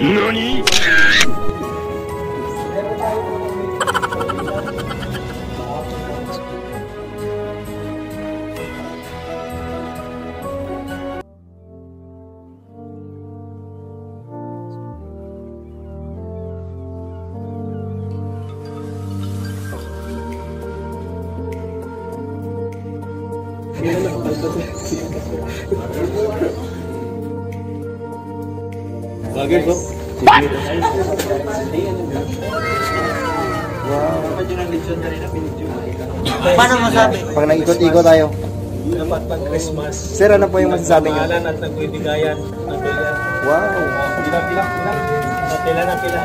NANI?! Bagay bro. Paano masabi? Pag nag-ikot-ikot tayo. Dapat pag Christmas. Sir, ano po yung masasabi niyo? Pangalan at nagbibigayan. Nagbibigayan. Wow. Pila na pila.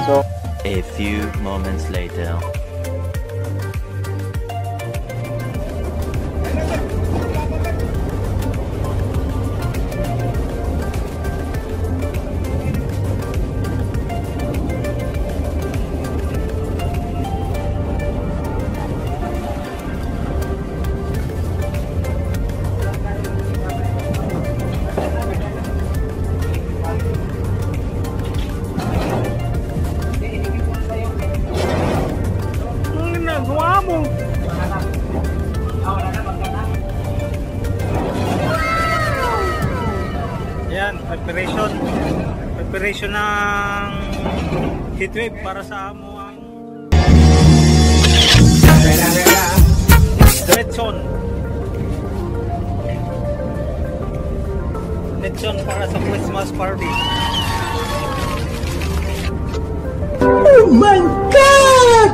So, A few moments later. Yan, preparation ng heatwave para sa amuang Letson para sa Christmas party. Oh my God!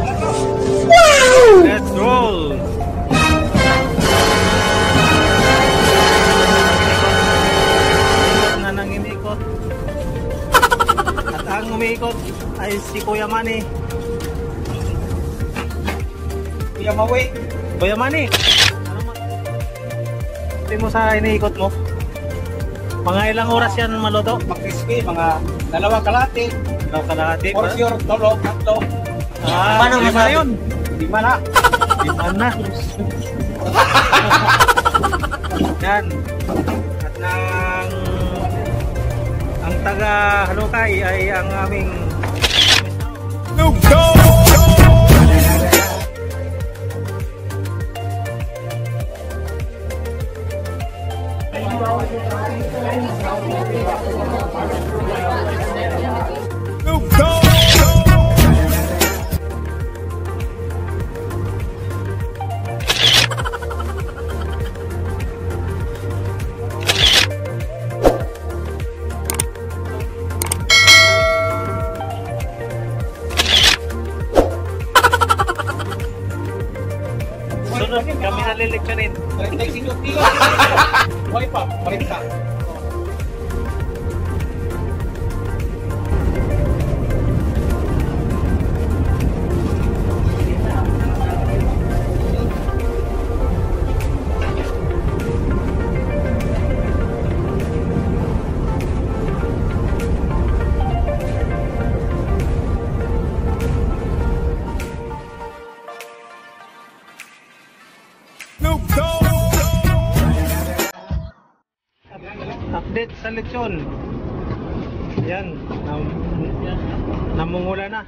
Wow! Let's roll! Na nanginikot. At ang umiikot ay si Kuya Manny. Kuya Mawi. Kuya Manny! Ano mo sa iniikot mo? Mga ilang oras yan maluto? Mag-crispy, mga 2 kalahati. Kalahati. For sure, 3, 4. Paano lima masabi? na yun? 5 na. 5 na. Yan. At ang taga Halukay ay ang aming sunod kami nalileksyonin. 35 kilo. Hoy pa, 40. Update sa leksyon. Yan, namumula na.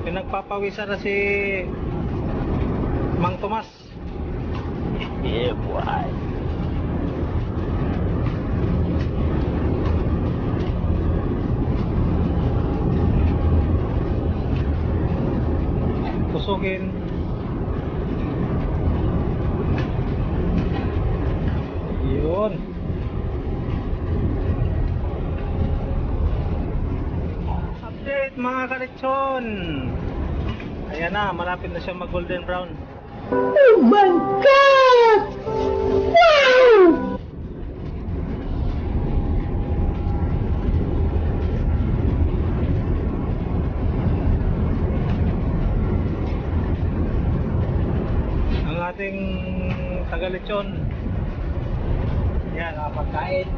Pinagpapawisan na si Mang Tomas. Yeah, boy. Kusugin. Yun. Update mga kalitsyon. Ayan na, malapit na siya mag golden brown. Oh my God! Wow! Ang ating taga-lechon. Yan, pagkain.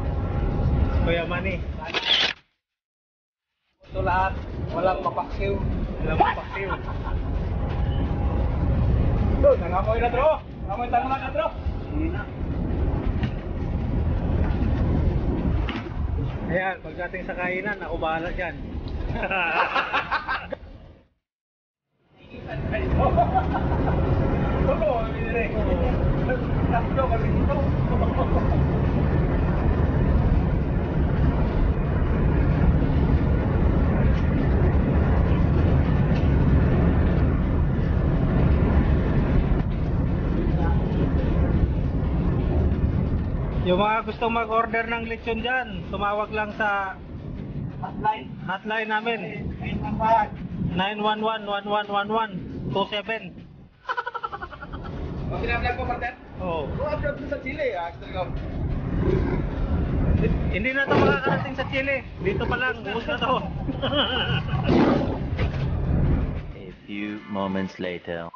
Kuya Manny. Ito lahat, walang mapaksiw. Walang mapaksiw. Doon, nangamoy na bro. Nangamoy tanong na bro. Hindi na. Ayan, pagdating sa kainan, ako bahala dyan. Yung mga gustong mag-order ng lechon dyan, tumawag lang sa hotline namin. 911-1111-27. Pag-upload ko, partner? Oo. Upload mo sa Chile, Hindi na ito makakarating sa Chile. Dito pa lang, buhos na to. A few moments later.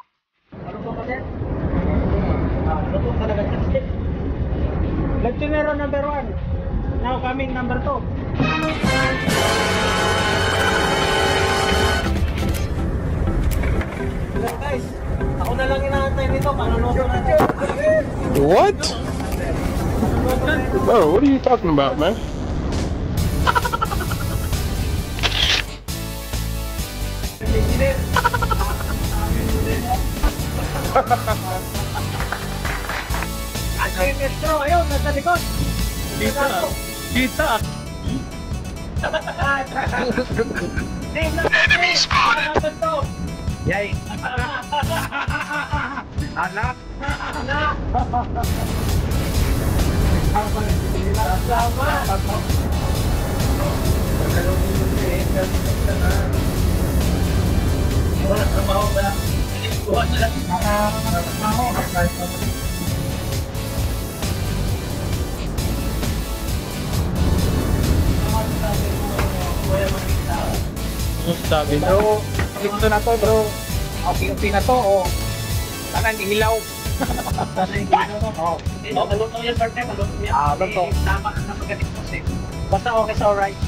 Lechonero number 1. Now coming number 2. Guys, ako na lang inaantay nito. Panunuso natin. What? Bro, what are you talking about, man? Ay, Petro, ayun, nasa likod. Kita. Team na to. Yay! Anak! Sabi na. Bro, ito na to, bro. Okay na to, oh. Sana hindi hilaw. Malutong yan, partner. Malutong yan. Lutong. Tama ka na pagkating kasi. Basta okay sa alright.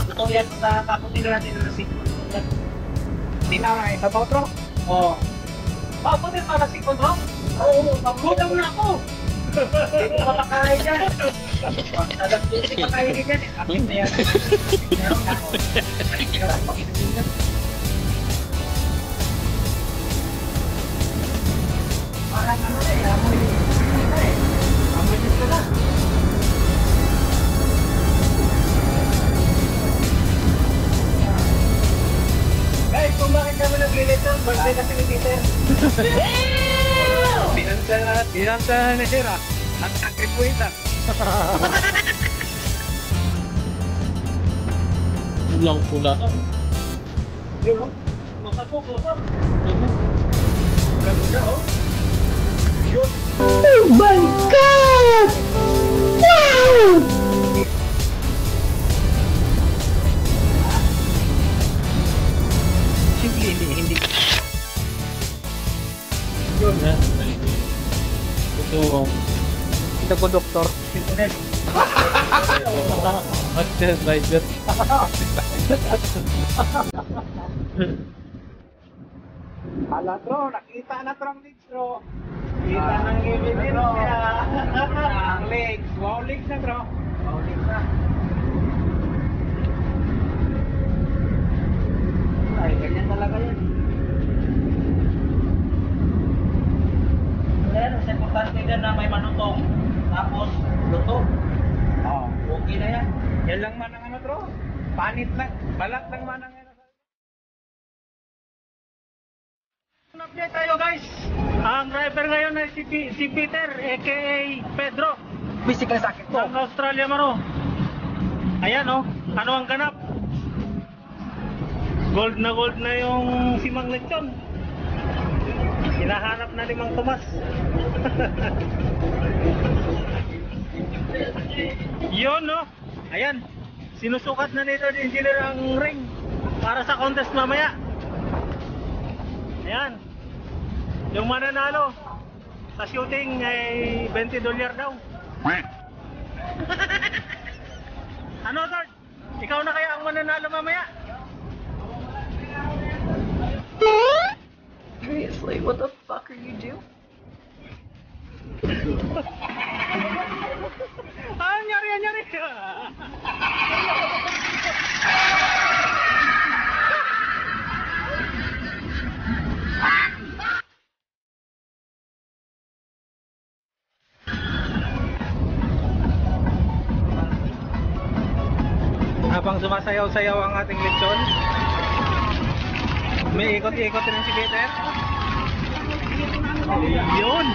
Lutong yan sa kaputin natin na si. Hindi na nga, sa potro. Oo. Paputin para si Kodro? Oo, paputin na ako. Hindi ko makakain yan. Alam ko si makain yan. Akin na yan. Meron ako. Parang ano eh, amoy. Amoy dito na. Guys, kung bakit kami nag-relator, birthday kasi ni Peter. Binansa na ni Sir, ah. Nag-agripuita. Pulang-pula. Yun, masapok. Ganda, oh. Yun. Oh my God! Wow! Simple, hindi. Yun. Ito, Ito ko, doktor. Sintunin. Master Rider. Hala, bro. Nakita na trong legs, bro. Kita ng evidensya. Ang legs. Wow, legs na, bro. Wow, legs na. Ay, ganyan talaga yan. Pero sa importante dyan na may manutong, tapos luto. Oo. Okay na yan. Yan lang man ang ano, bro. Panit lang. Balat lang man ang ano. Update tayo guys. Ang driver ngayon ay si Peter aka Pedro. Physical sakit to. Ang Australia maro. Ayan oh. Ano ang ganap? Gold na yung simang lechon. Hinahanap na ni Mang Tomas. Yun no. Ayan. Sinusukat na nito ni Engineer ang ring para sa contest mamaya. Ayan. Yung mananalo sa shooting ay $20 daw. Ano, Third? Ikaw na kaya ang mananalo mamaya? Seriously, what the fuck are you doing? Nyari. Habang sumasayaw-sayaw ang ating lechon, may ikot-ikot rin si Peter. Yun!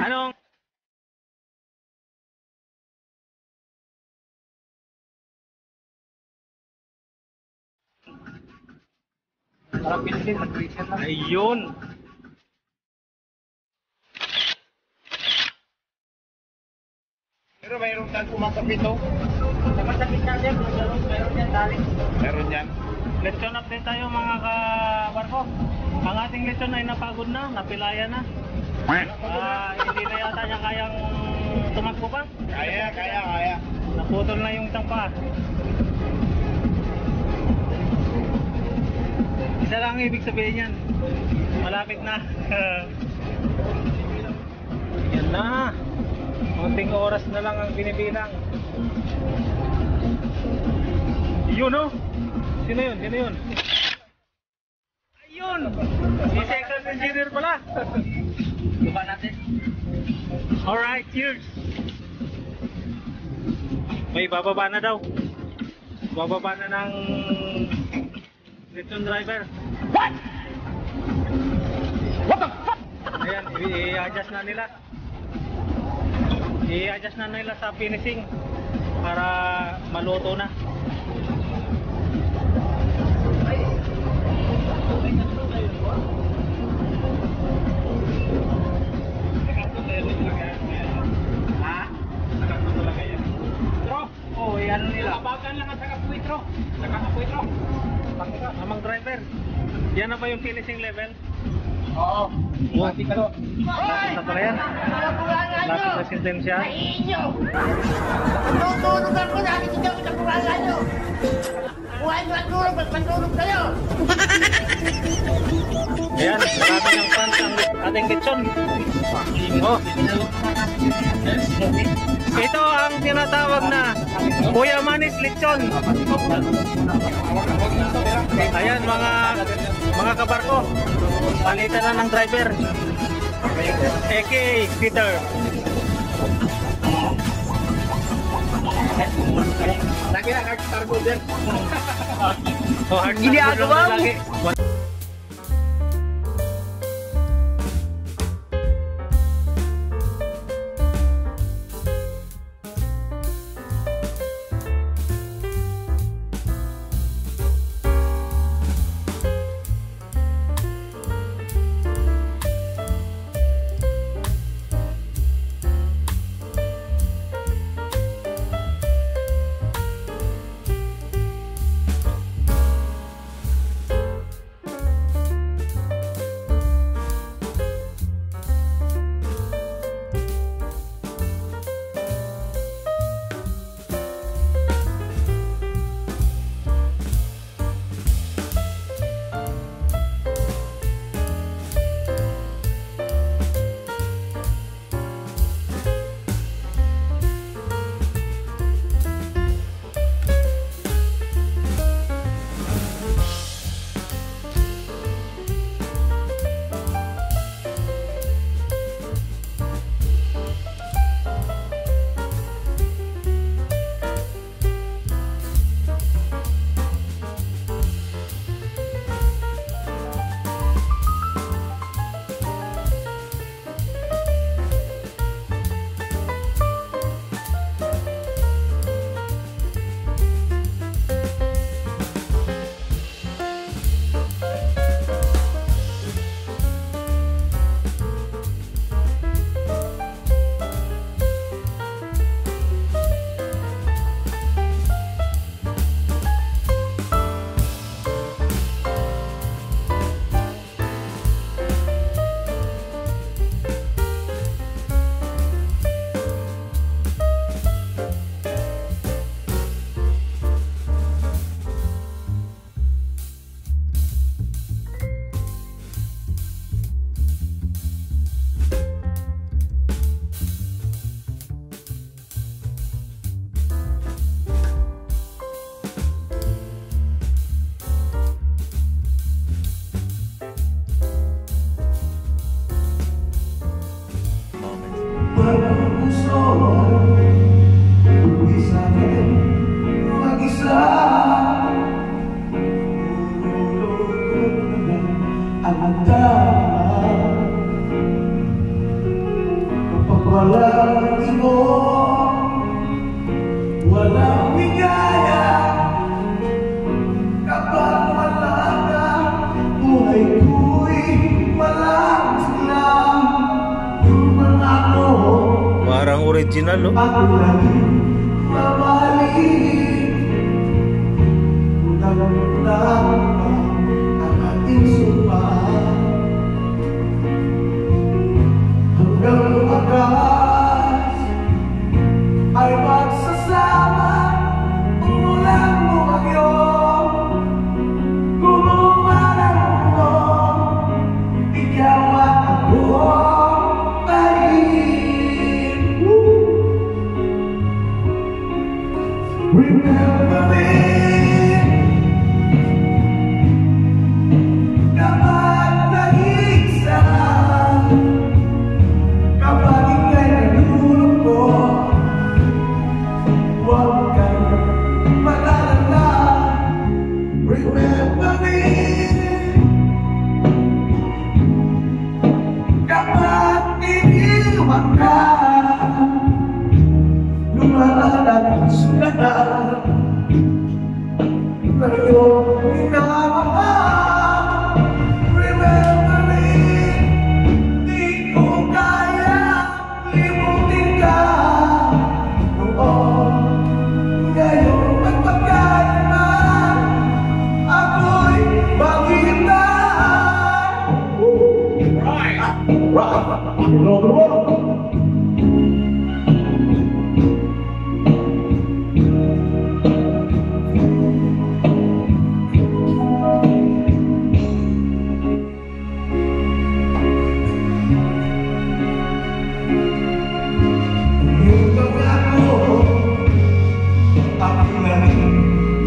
Anong? Parang pinsin, nag-reset lang. Ayun! Pero mayroon saan pumakapito? Nakasakit na dyan, meron yan dali. Meron yan. Lechon update tayo mga kabarko. Ang ating lechon ay napagod na, napilaya na. Hindi na yata niya kayang tumakbo pa. Kaya. Naputol na yung isang paa. Isa lang ang ibig sabihin yan. Malapit na. Yan na. Konting oras na lang ang binibilang. Yun o. Sino yun? Ayun! Si second engineer pala. Diba natin? Alright, cheers! May bababa na daw. Bababa na ng lechon driver. What? What the fuck? Ayan, i-adjust na nila. I-adjust na nila sa finishing para maluto na. Ano nila? Abagan lang at nakapuitro. Amang driver. Yan na ba yung finishing level? Oo. Mati ka doon. Lapit na pala yan. Lapit na sentensya. Tutunugan ko na, hindi ko sa kurala nyo. Buhay nyo at tulog, magpantulog kayo. Ayan, marami ng fans ang ating lechon. Oh. Ito ang tinatawag na Kuya Manis Lechon. Ayan mga kabarko. Palitan na ng driver. A.K.A. Peter. Lagi na hard cargo din. Oh, hard ginagawa mo. Walang ibo, walang bigaya. Kapag wala ka, buhay ko'y walang lang. Yung mga ko, Parang original, no? ako lang mabalik. Utang-utang ang ating sumpa. Hanggang wakas ay magsasama. Umulan bumagyo, gumuman ang mundo. Ikaw at ako pa rin. Remember me kapag nag-iisa, kapag ika'y nagulong ko, huwag kang mag-alala. Remember me kapag iniwan ka, lumaan at sugatan na iyong minamahal. Remember me, di ko kaya limutin ka. Noon, ngayon magpagkailan, ako'y maghihintay. Right. Yung pangako, ako lang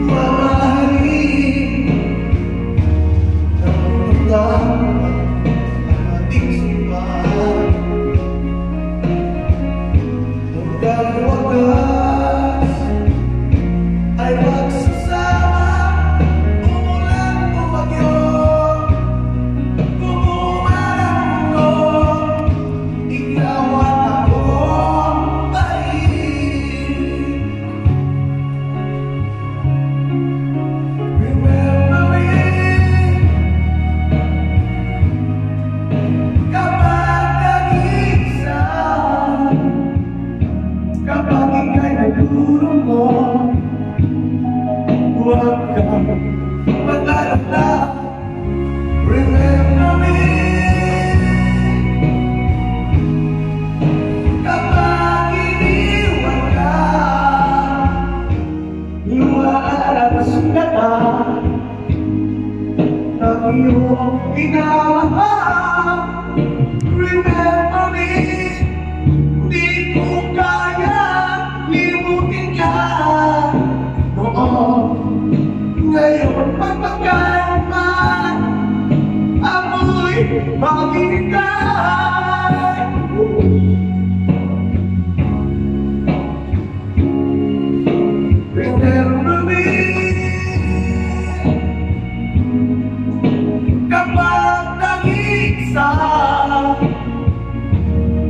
mamahalin. Nangungutang ang ating simbahan. Hanggang wakas ay magsasama. Umulan bumagyo, gumuman ang mundo. Ikaw at ako pa rin. Remember me kapag nag-iisa, kapag ika'y nagulong mo, huwag kang mag-alala. Remember me kapag iniwan ka, lumaan at sugatan ng iyong minamahal. Remember me, di ko kaya limutin ka. Noon, ngayon magpagkailan, ako'y maghihintay. Remember me kapag nag-iisa,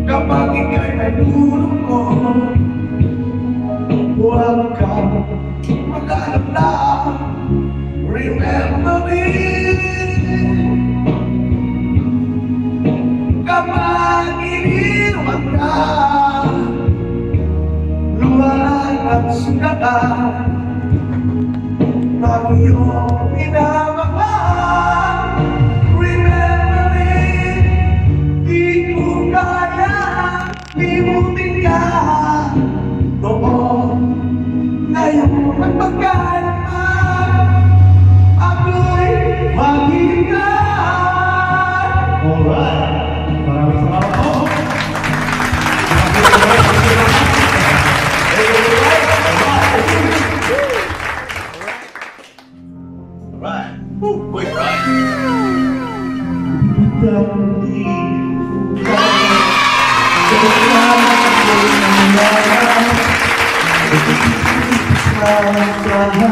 kapag ika'y nagulong ko, huwag kang mag-alala. Remember me kapag iniwan ka, lumaan at sugatan ng iyong minamahal. Remember me, di ko kaya limutin ka. Noon, ngayon magpagkailan, ako'y maghihintay. Alright, maraming salamat po. Alright. Wait, right.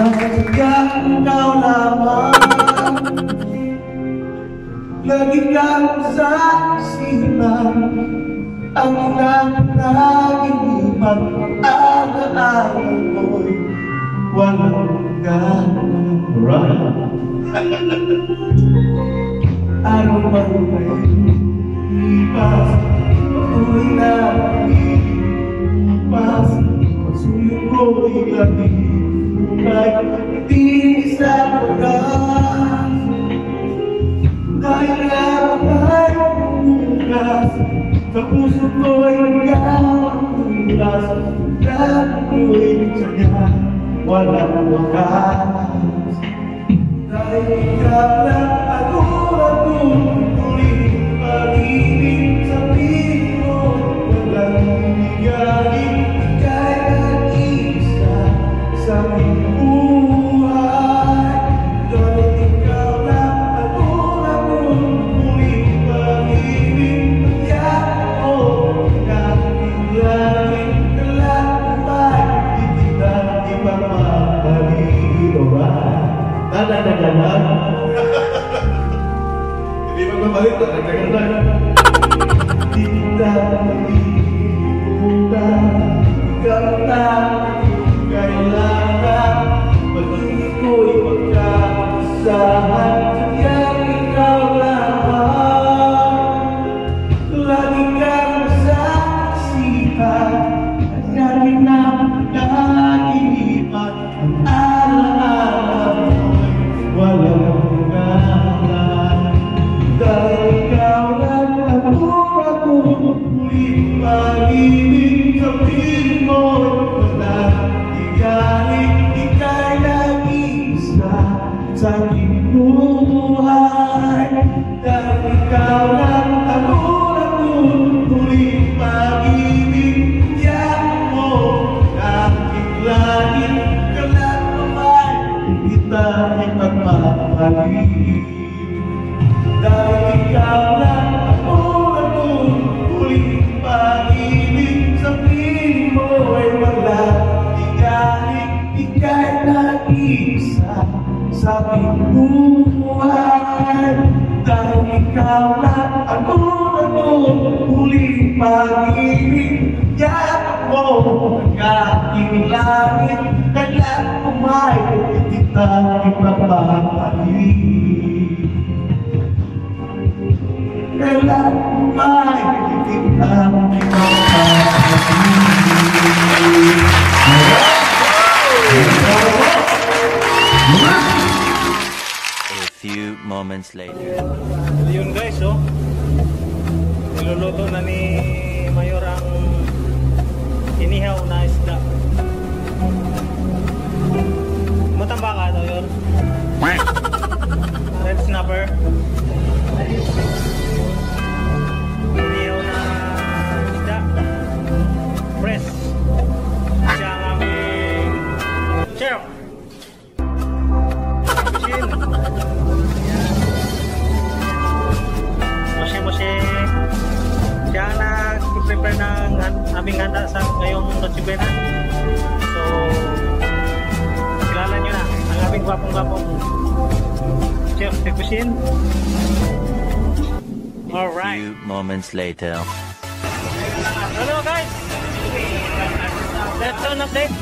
Ikaw lamang, lagi kang sa isipan. ang nanginginipan, alaala mo'y walang ganang araw man may ipas, ako'y naiipas, pagsulong ko'y lagi-ulay, di isa pagkas, dahil nakakay bukas, sa puso ko'y nagkakamulas, dahil ko'y sadya, walang wakas. Dahil ikaw lang ako tuloy pag-ibig sa piling mo, walang bibigyanin, ika'y nag-iisa sa aking buhay. Dahil ikaw lang ako tuloy pag-ibig, pagyakin mo, kakilangin ka lang naman, di kita ipapabalik. Dadagdagan. Hindi magbabalik, dadagdagan lang. Di kita iibutan, ikaw na kailangan, pag-ibig ko'y magkakasahan, sadyang ikaw lamang. Lagi kang saksihan, at lagi na naginipan, ang alaala mo'y walang galang. Dahil ikaw lang ako muling pag-ibig sa piling mo'y walang tiyanin, ika'y nag-iisa sa aking buhay. Dahil ikaw lang ako muling pag-ibig, tiyakin mo aking langit, ka lang naman, di kita ipagmamahal. Dahil ikaw lang ako muling pag-ibig sa piling mo'y walang tiyanin, ika'y nag-iisa sa aking buhay. Dahil ikaw lang ako muling pag-ibig, tiyakin mo ang aking langit, kailan umay di kita ipagmamahal. Kailan umay di kita A few moments later. Yun guys, oh. Niluluto na ni Mayor ang inihaw na isda. Matamba ka daw yun. Red snapper. Inihaw na isda. Press. Siya ang aming chef. Siya nag-prepare ng aming handa sa ngayong Noche Buena. So, kilala nyo na ang aming gwapong-gwapong chef de cuisine. Alright. A few moments later. Hello guys! Let's on update.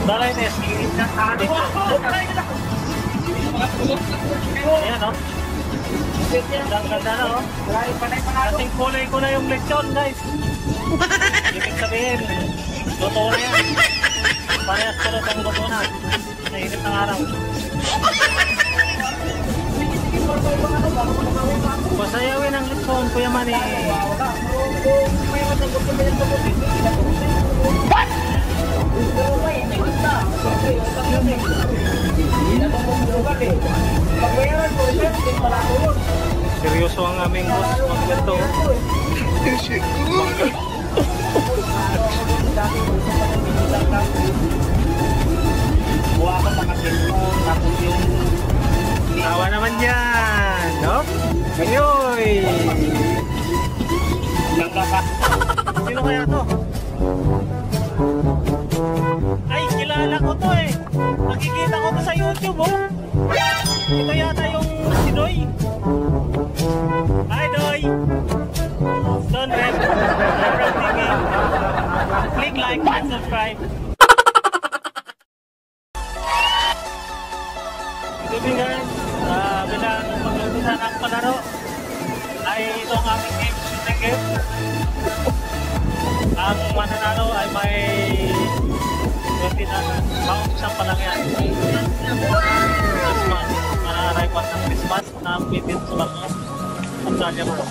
Balay test. Ayan o. Ganda na o. Kasing kulay ko na yung lechon guys. Ibig sabihin, luto na yan. Parehas ko na itong luto na. Nainit ng araw. Masayawin ang lechon, Kuya Manny. What? Seryoso ang aming boss magganto. Tawa naman yan, no? Ayoy! Sino kaya to? Ay, kilala ko to eh. Nakikita ko to sa YouTube, oh. Ito yata yung si Doy. Hi, Doy. Don Red. click like and subscribe. Good evening guys. Bilang mag-umpisa ng palaro ay itong aming game, shooting game. Ang mananalo ay may 20 na maumpisan pa lang yan. Christmas. Mananaraypan ng Christmas na bitin sa mga Australia mo.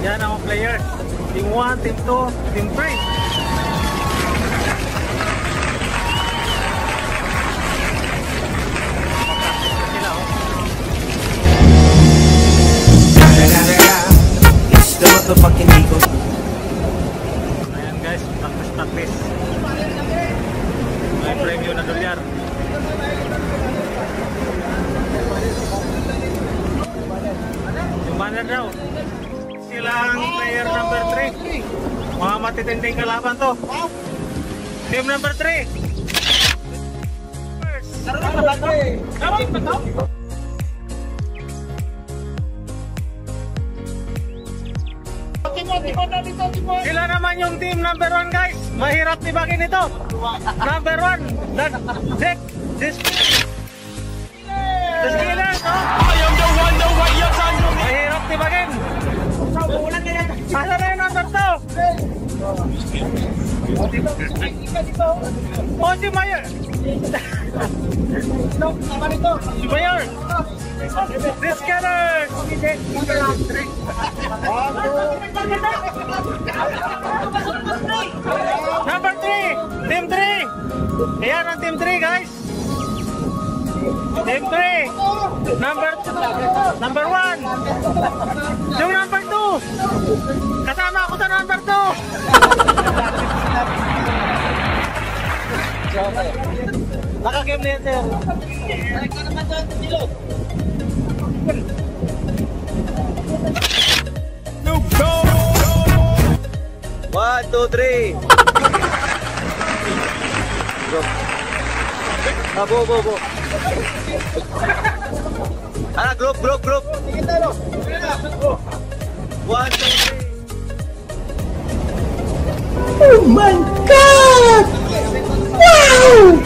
Yan ang player. Team 1, Team 2, Team 3. It's the motherfucking Eagle. Ayan guys, practice. May preview na dolyar. Yung banner daw. Sila ang player number 3. Mga matitinding kalaban to. Team number 3. Sila naman yung team number 1 guys. Mahirap tibagin ito. Number 1. This killers, no? Mahirap tibagin. Asa na yung number 2? Oh, si Mayor. Si Mayor. This killers. Number 3. Team 3. Ayan ang Team 3 guys. Team 3. Number 1. Yung number 2. Kasama ako sa number 2. Naka-game na yan, sir. One, two, three. Go. Go. Ano, group. 1, 2, 3. Oh my God! Wow!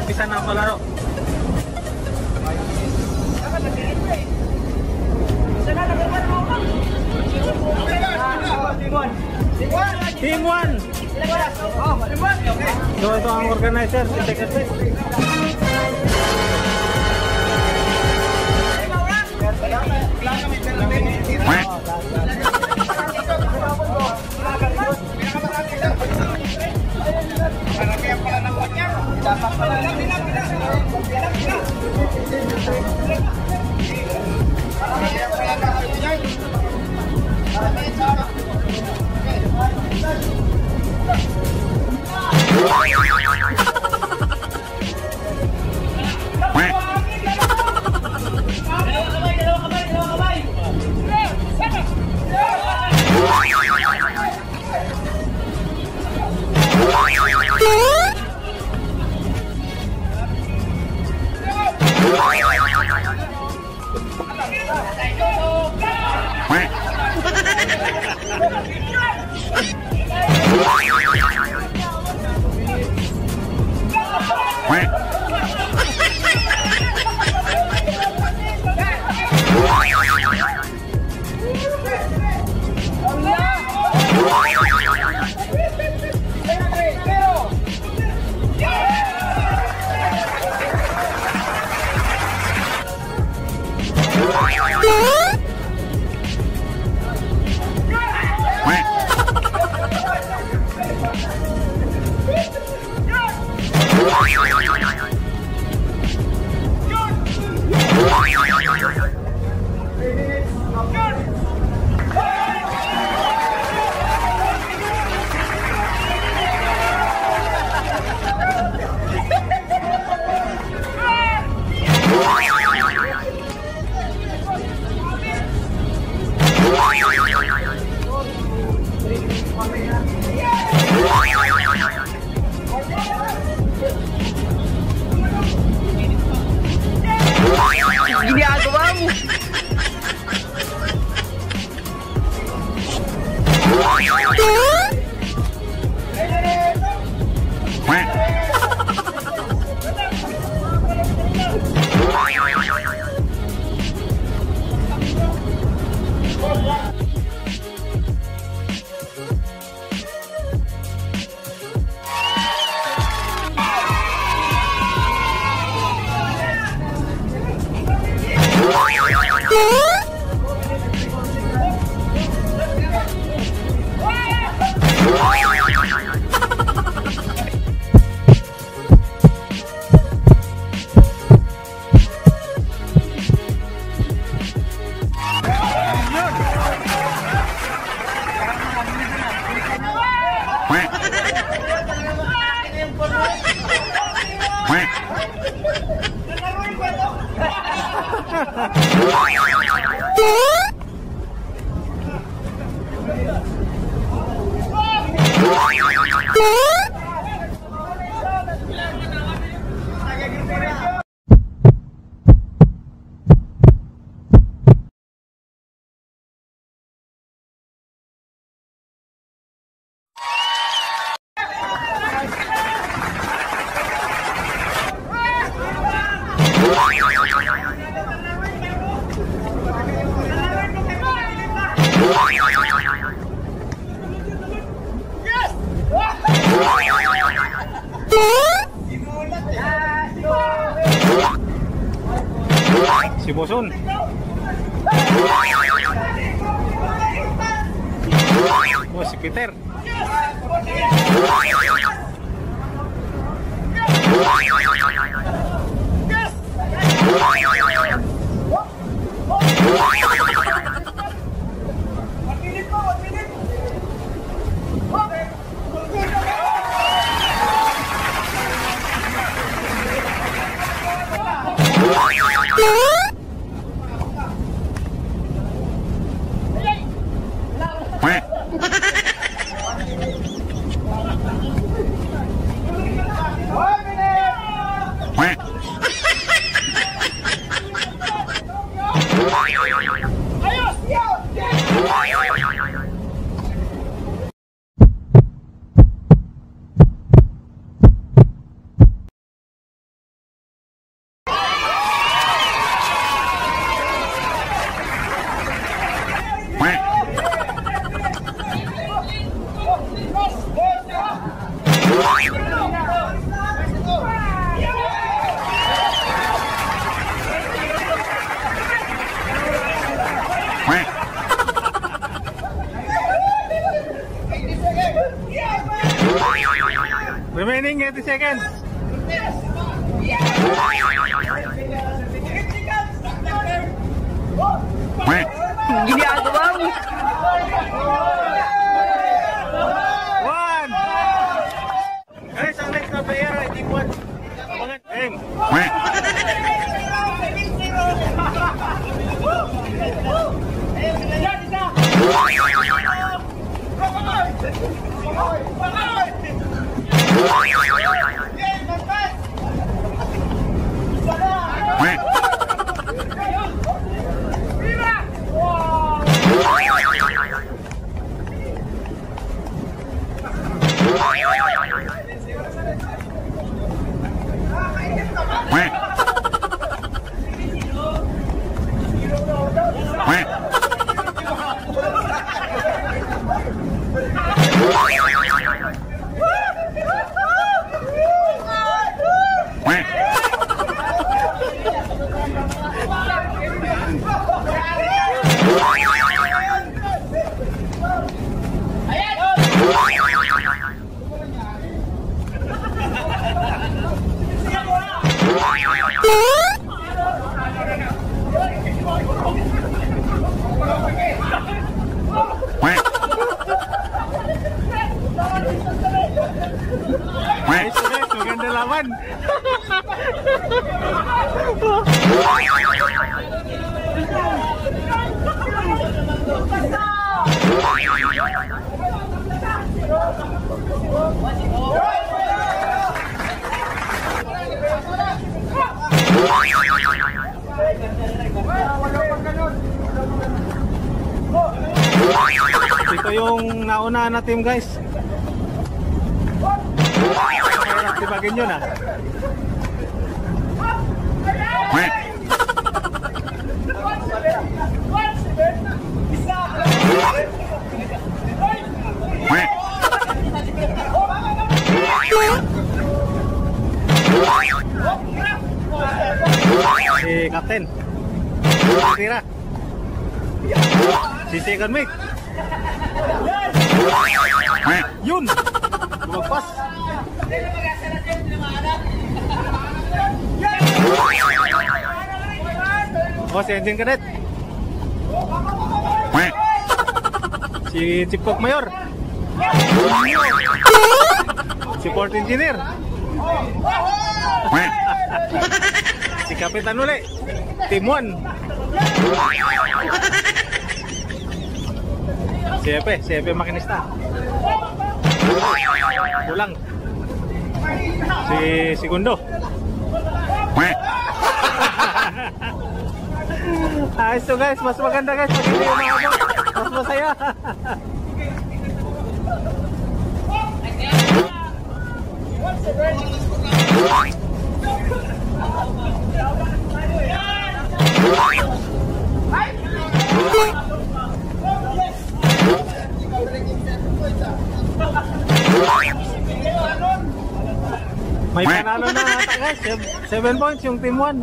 Bisa na ang palaro. Team 1. So ito ang organizer, si Secretary. ginagawa mo? Si Boson. Oh, si Peter. Remaining 80 seconds. Ginagawa mo? 1. Guys, ang next na player ay Team 1. Aim. Maganda lawan. yung nauna na team, guys. Mahirap tibagin yun, ah. Si Captain tira. Si second mate yun lumagpas. Oh, si engine cadet, si Chief Cook Mayor, si port engineer, si Kapitan uli, Team 1. Si Epe makinista. Kulang. Si Segundo. Ayos to, guys, mas maganda, guys, pag hindi umabot. Mas masaya. May panalo na ata, guys. 7 points yung team 1.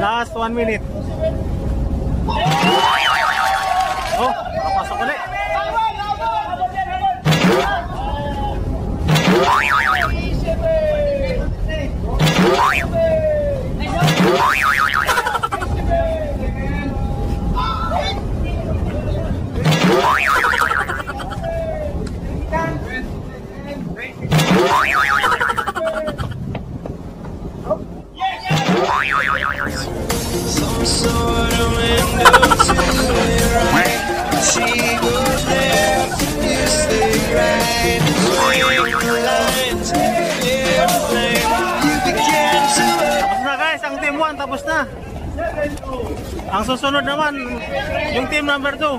Last 1 minute. Oh, napasok ulit. Some sort of window to the right. She goes there, you stay right. Swing lines, airplane. You began to. Tapos na, guys, ang team 1 tapos na. Ang susunod naman yung team number 2.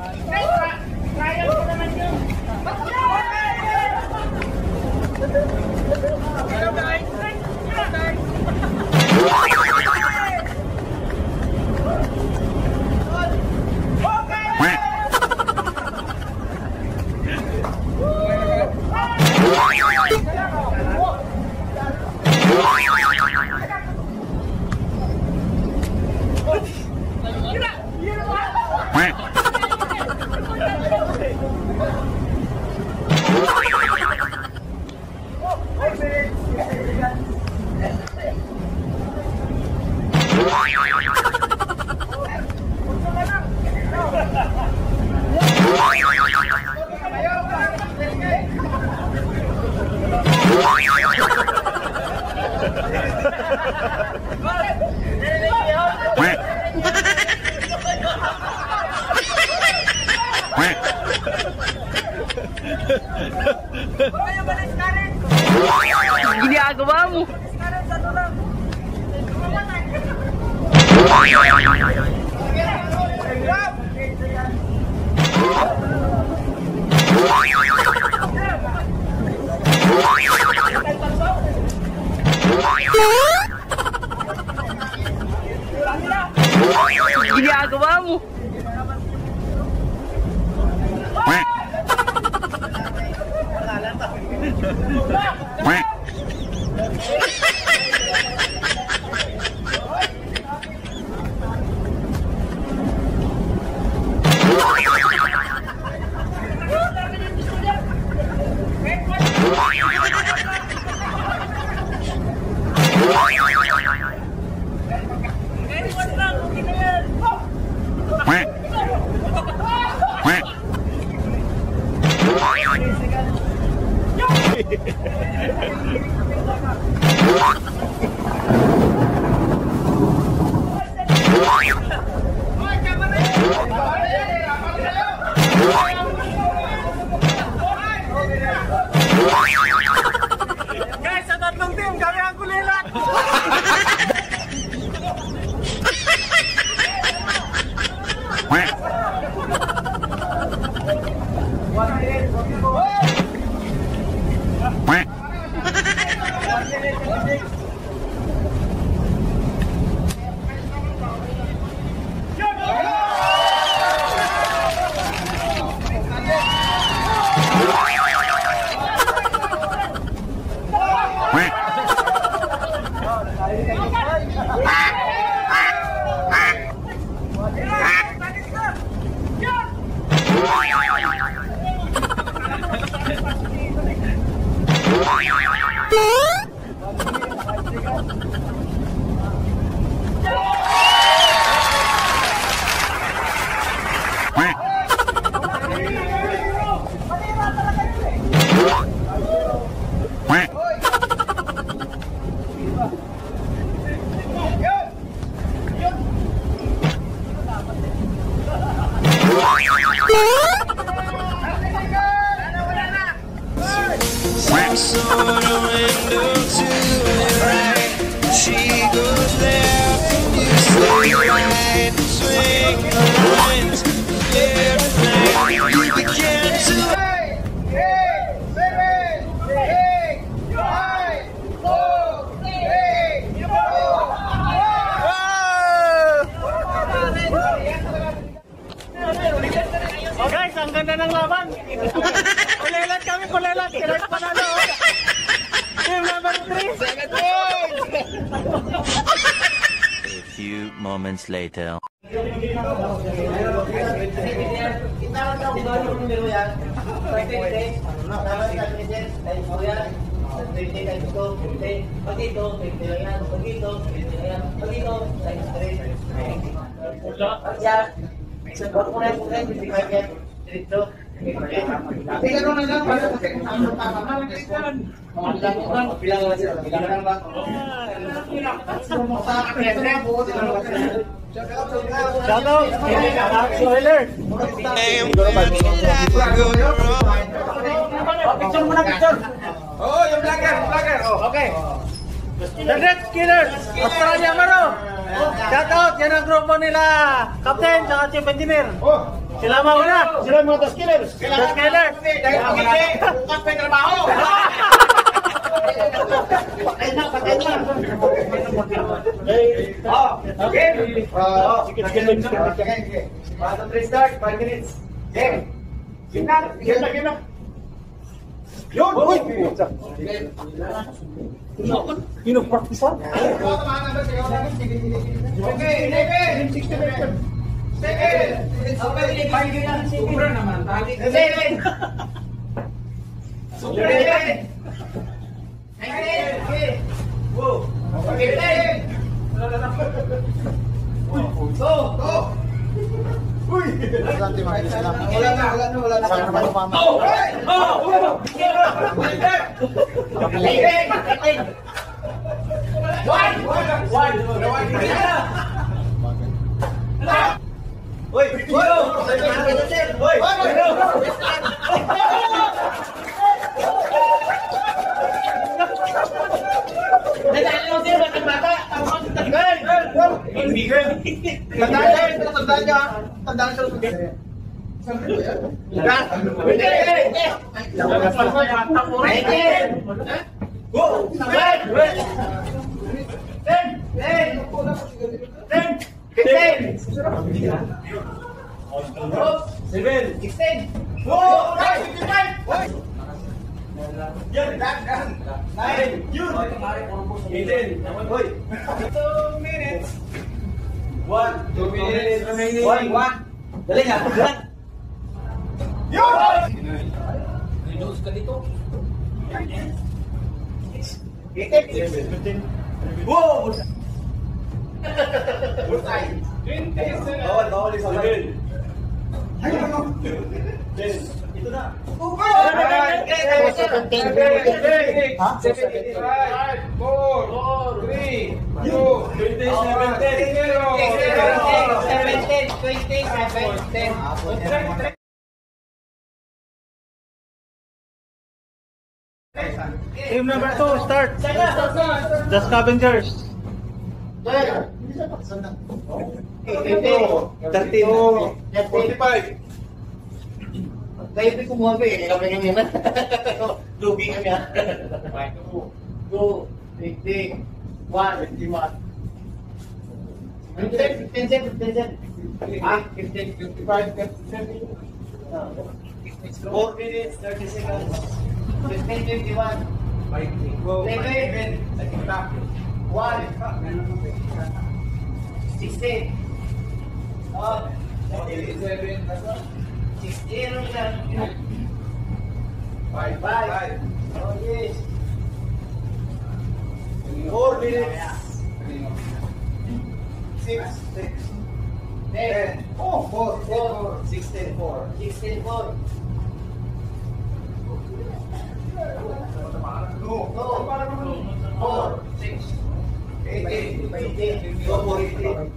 Ginagawa mo. Ginagawa mo. Guys, sa tatlong team, kami ang Some sort of window to the right. She goes left and you stay right. Swing the lines, left right. You begin to. Oh guys, ang ganda ng laban. Kulelat kami, kulelat. Kailan panalo. Team number 3. A few moments later. Shout out, spoiler. Picture muna, picture. Oh, yung vlogger. Oh. Okay. The Red Killers, Australia Maro. Shout out, yan ang grupo nila. Captain, saka Chief Engineer. Sila mauna. Sila mga The Killers. The Killers. Bukas may trabaho. Okay. Pasok restart, 5 minutes. Game. Game na. Yun! Uy! Pinopracticean? Okay, David! 7! Okay, 5 minutes. Sobra naman. 7! Sobra 7! 9! Wow! Okay, 10! Go! Uy! Wala na. Oh! Dali nga, dali. Yun! Reduce ka dito. Wow! Bullseye. Bawal isa lang. Ito na. Team number 2, start. The Scavengers. 32, 45. Kayo di kumuha ba eh. Kami kami na. Lugi kami ha. 2, 50, 1, 51. 15, 55, 57. 4 minutes, 30 seconds. 15, 51. 11, 1, 16. 16 ano siya? 5. Oh yes. 4 minutes. 6. 10. Oh, 4. 16, 4. 16, 4. Go. 4, 6. 18, 18. Go for 18.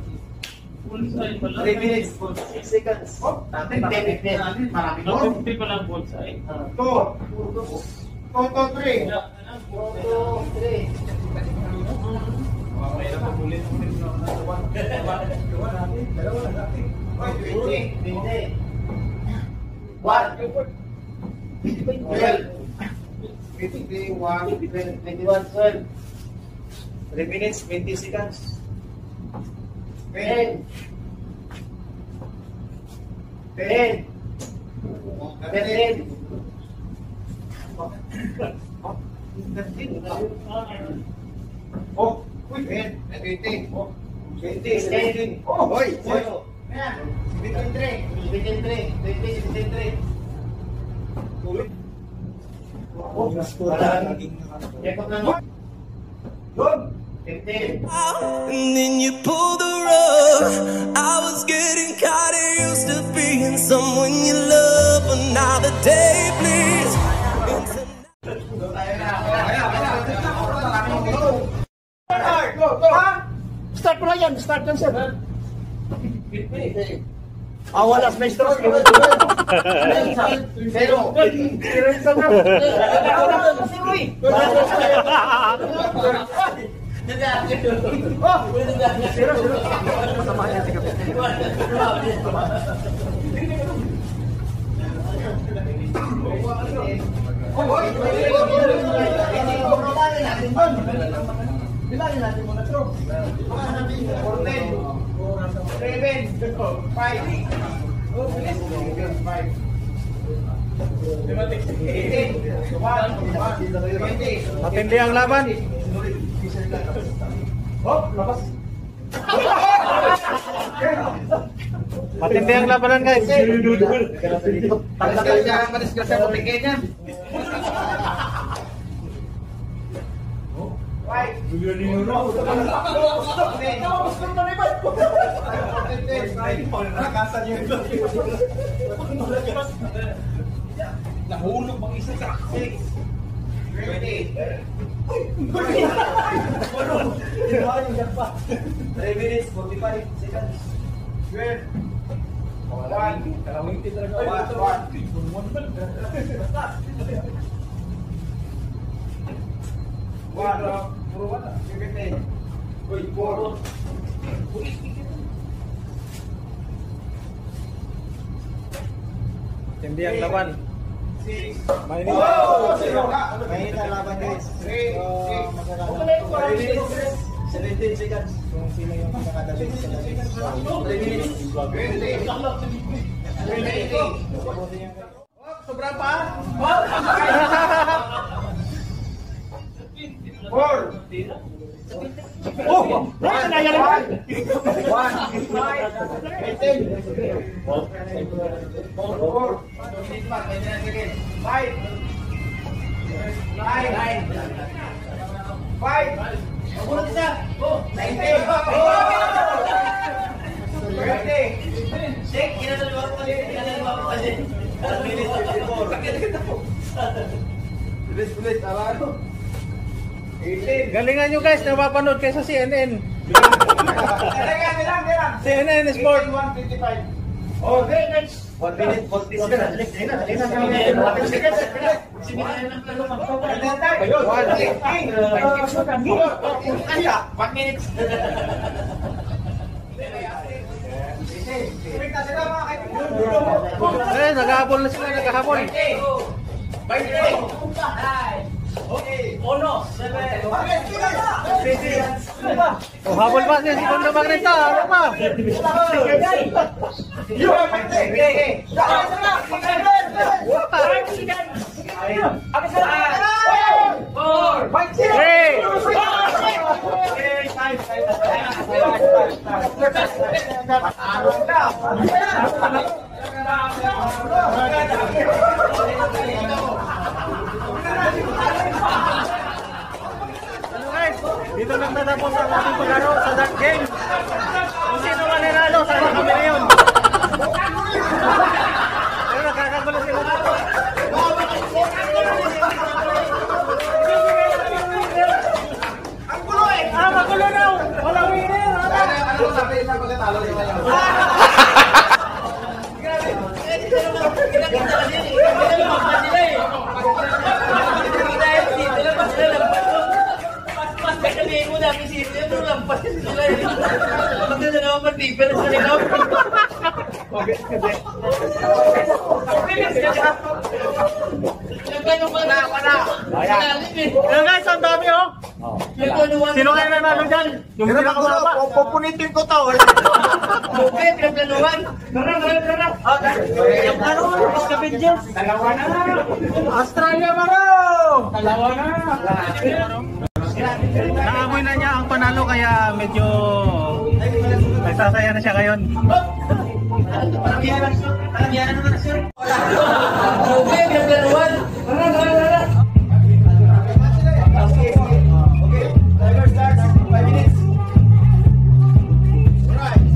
3 minutes, 6 seconds. Natin, 10. Marami mo. 50 pa lang bullseye. 2, 3. 3. Three minutes, 20 seconds. 10. 10. 13. Oh, 20. 20. Oh, boy. 0. 23. 23. 23. Oh, check-up na mo. Good. 15. And then you pull the rug. I was getting kinda used to being someone you love, but now the day bleeds into Start mo lang yan. Start yan, sir. Wala sa maestro. Pero. Bilangin natin muna, bro. 14, 7, 5. Matindi ang laban. Oh, labas. Matindi ang labanan, guys. Talaga siya madisgrasya ko tingin niya. 5. Nahulog mag isa sa 6. 20. 3 minutes, 45 seconds. 12. 1. Matindi ang laban. Mainit. Mainit ang laban, guys. 3 minutes, 17 seconds. Kung sino yung nakadali sa 3 minutes. 20. 20. Sobra pa? 4. Oh! Right na yan! 1. 18. 4. 5. 9. 5. Mabulat isa. 19. 30. Shake. Kinadaliwa ko kasi. Bilis. Ano? 18. Galingan nyo, guys. Napapanood kayo sa CNN. Nilang. CNN Sport. 155. Oh, next. 1 minute, 40 seconds. Minutes. Eh, naghahabol na sila, naghahabol. Oh, habol pa si Kondo Magneta. Ano pa? Hey! Ano guys? Dito nagtatapos ang ating paglaro sa Dark Game. Kung sino man nanalo, sana kami na yun. Pero nakakagulo sila dito. Magulo na! Walang winner! Ano sabi na pagkatalo nila? Ayan guys, ang dami oh! Sino kayo nanalo dyan? Yung pinakamaba? Pupunitin ko to. Australia Maro! Dalawa na! Naamoy na niya ang panalo kaya medyo nagsasaya na siya ngayon. Timer starts in 5 minutes. Alright.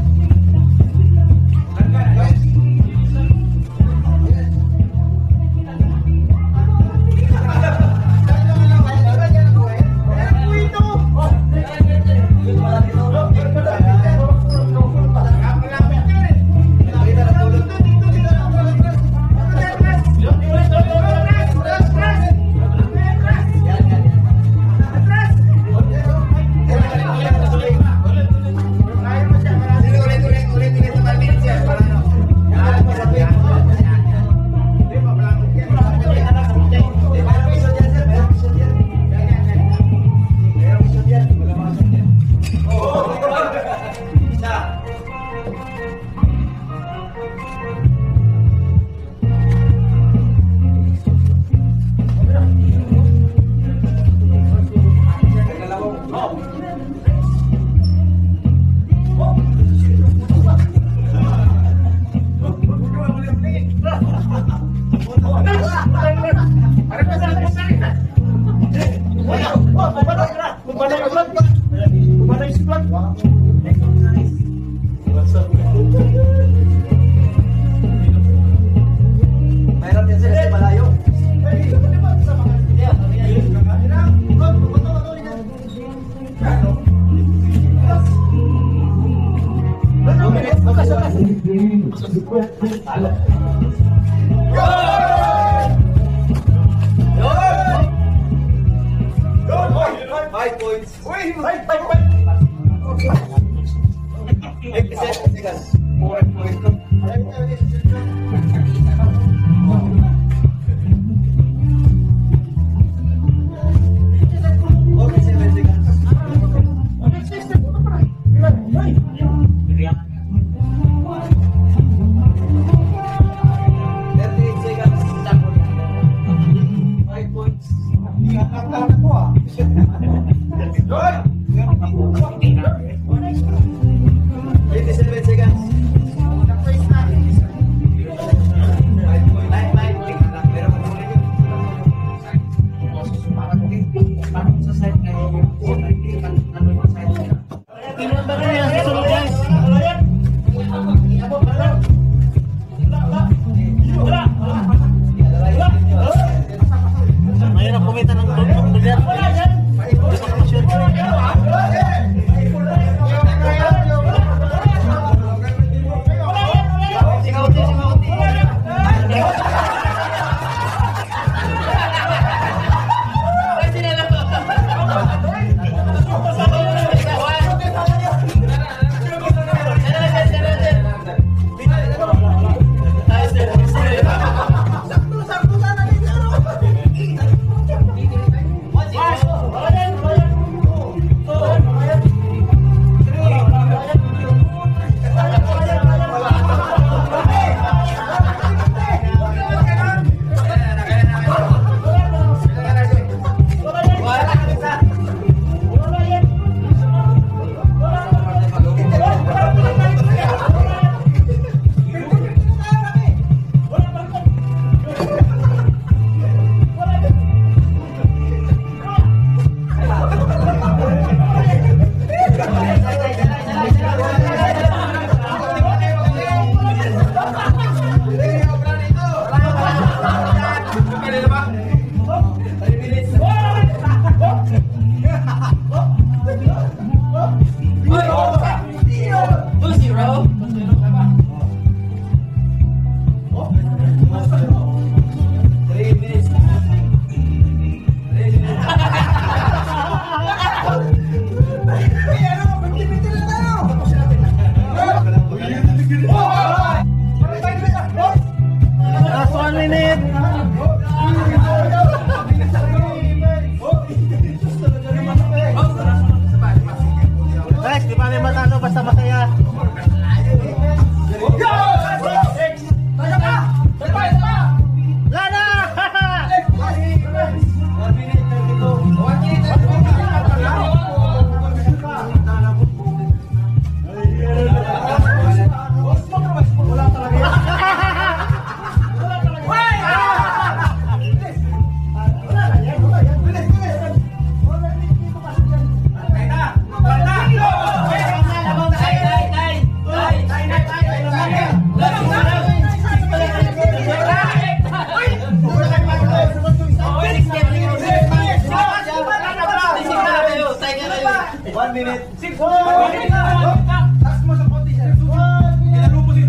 Taas mo sa konti siya. Kinalupo siya.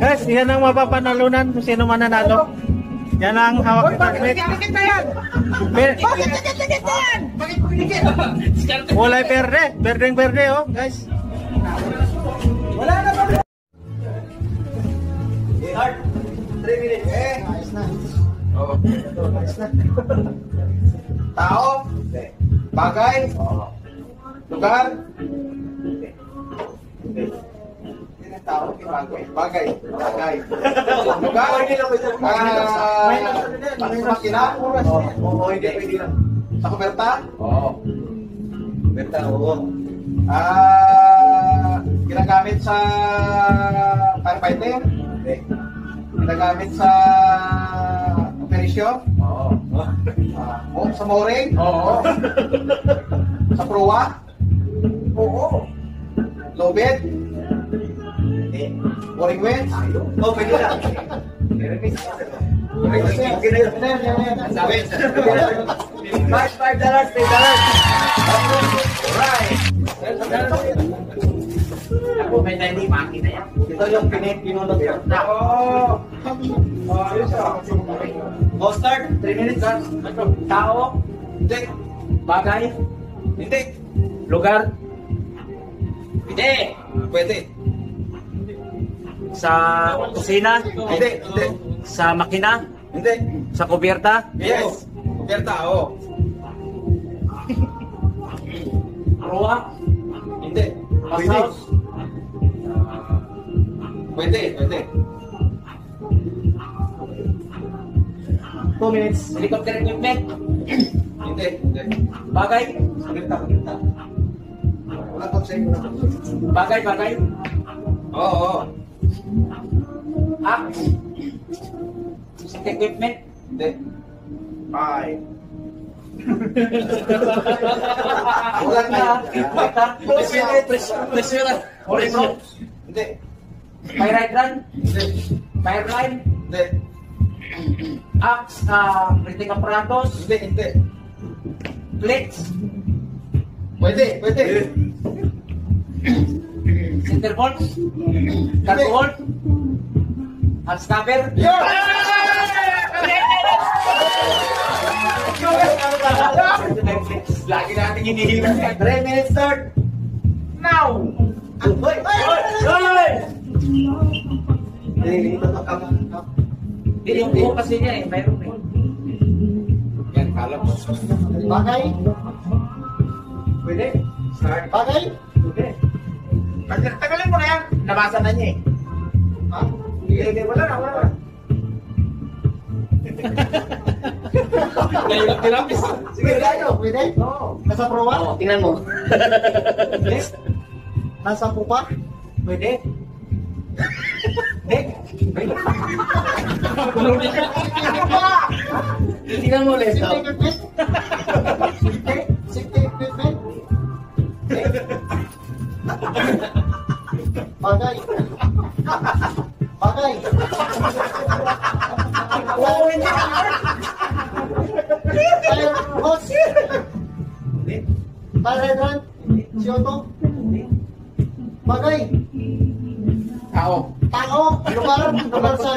Guys, yan ang mapapanalunan kung sino man nanalo. Yan ang hawak ng target. Walay perde. Berdeng perde oh, guys. Wala na ba? Start. 3 minutes. Ayos na. Oo. Ayos na. Tao? Bagay? Lugar? Tao, bagay. Bagay. Bagay. Lugar? Makina? Oo, hindi. Pwede lang. Sa kuberta? Oo. Kuberta, oo. Ginagamit sa firefighter? Hindi. Ginagamit sa operasyon? Oo. Sa mooring? Oo. Sa proa? Oo. Low bed? Mooring winch? Oo, pwede lang. $5, Alright. Ako, may hindi makina yan. Ito yung pinunod ko. Go start. 3 minutes. Tao, Hindi. bagay, Hindi. lugar, Hindi. Pwede. sa kusina, Hindi. Hindi. sa makina, Hindi. sa kubyerta, Yes. Kuberta, oo. proa, Hindi. Pwede. house, Pwede. Pwede. 2 minutes. helicopter equipment, Hindi. Hindi. bagay, Kuberta. Kuberta. Wala pang sa'yo. bagay, Oo. Oo. axe, music equipment, Hindi. 5. wala na, Horizon. Hindi. fire hydrant, Hindi. fire line, Hindi. axe, breathing apparatus, Hindi. Hindi. plates, Pwede. Pwede. center bolts, cargo hold, hard cover, Lagi natin hinihilang yan. 3 minutes start. Now! Hoy! Dito na ka. Hindi yung buo kasi niya eh, mayroon eh. Yan, kalam. Bagay? Pwede? Start. Bagay? Pwede. Tagalin mo na yan. Nabasa na niya eh. Ha? Hindi, wala na. Sige, tayo. Pwede? Oo. Nasa proa? Oo, tingnan mo. Yes. Nasa pupa? Pwede? Tingnan mo ulit. Safety equipment? Bagay. Bagay. Fire hose? Fire hydrant? CO2? Bagay. Tao. Tao? Lugar sa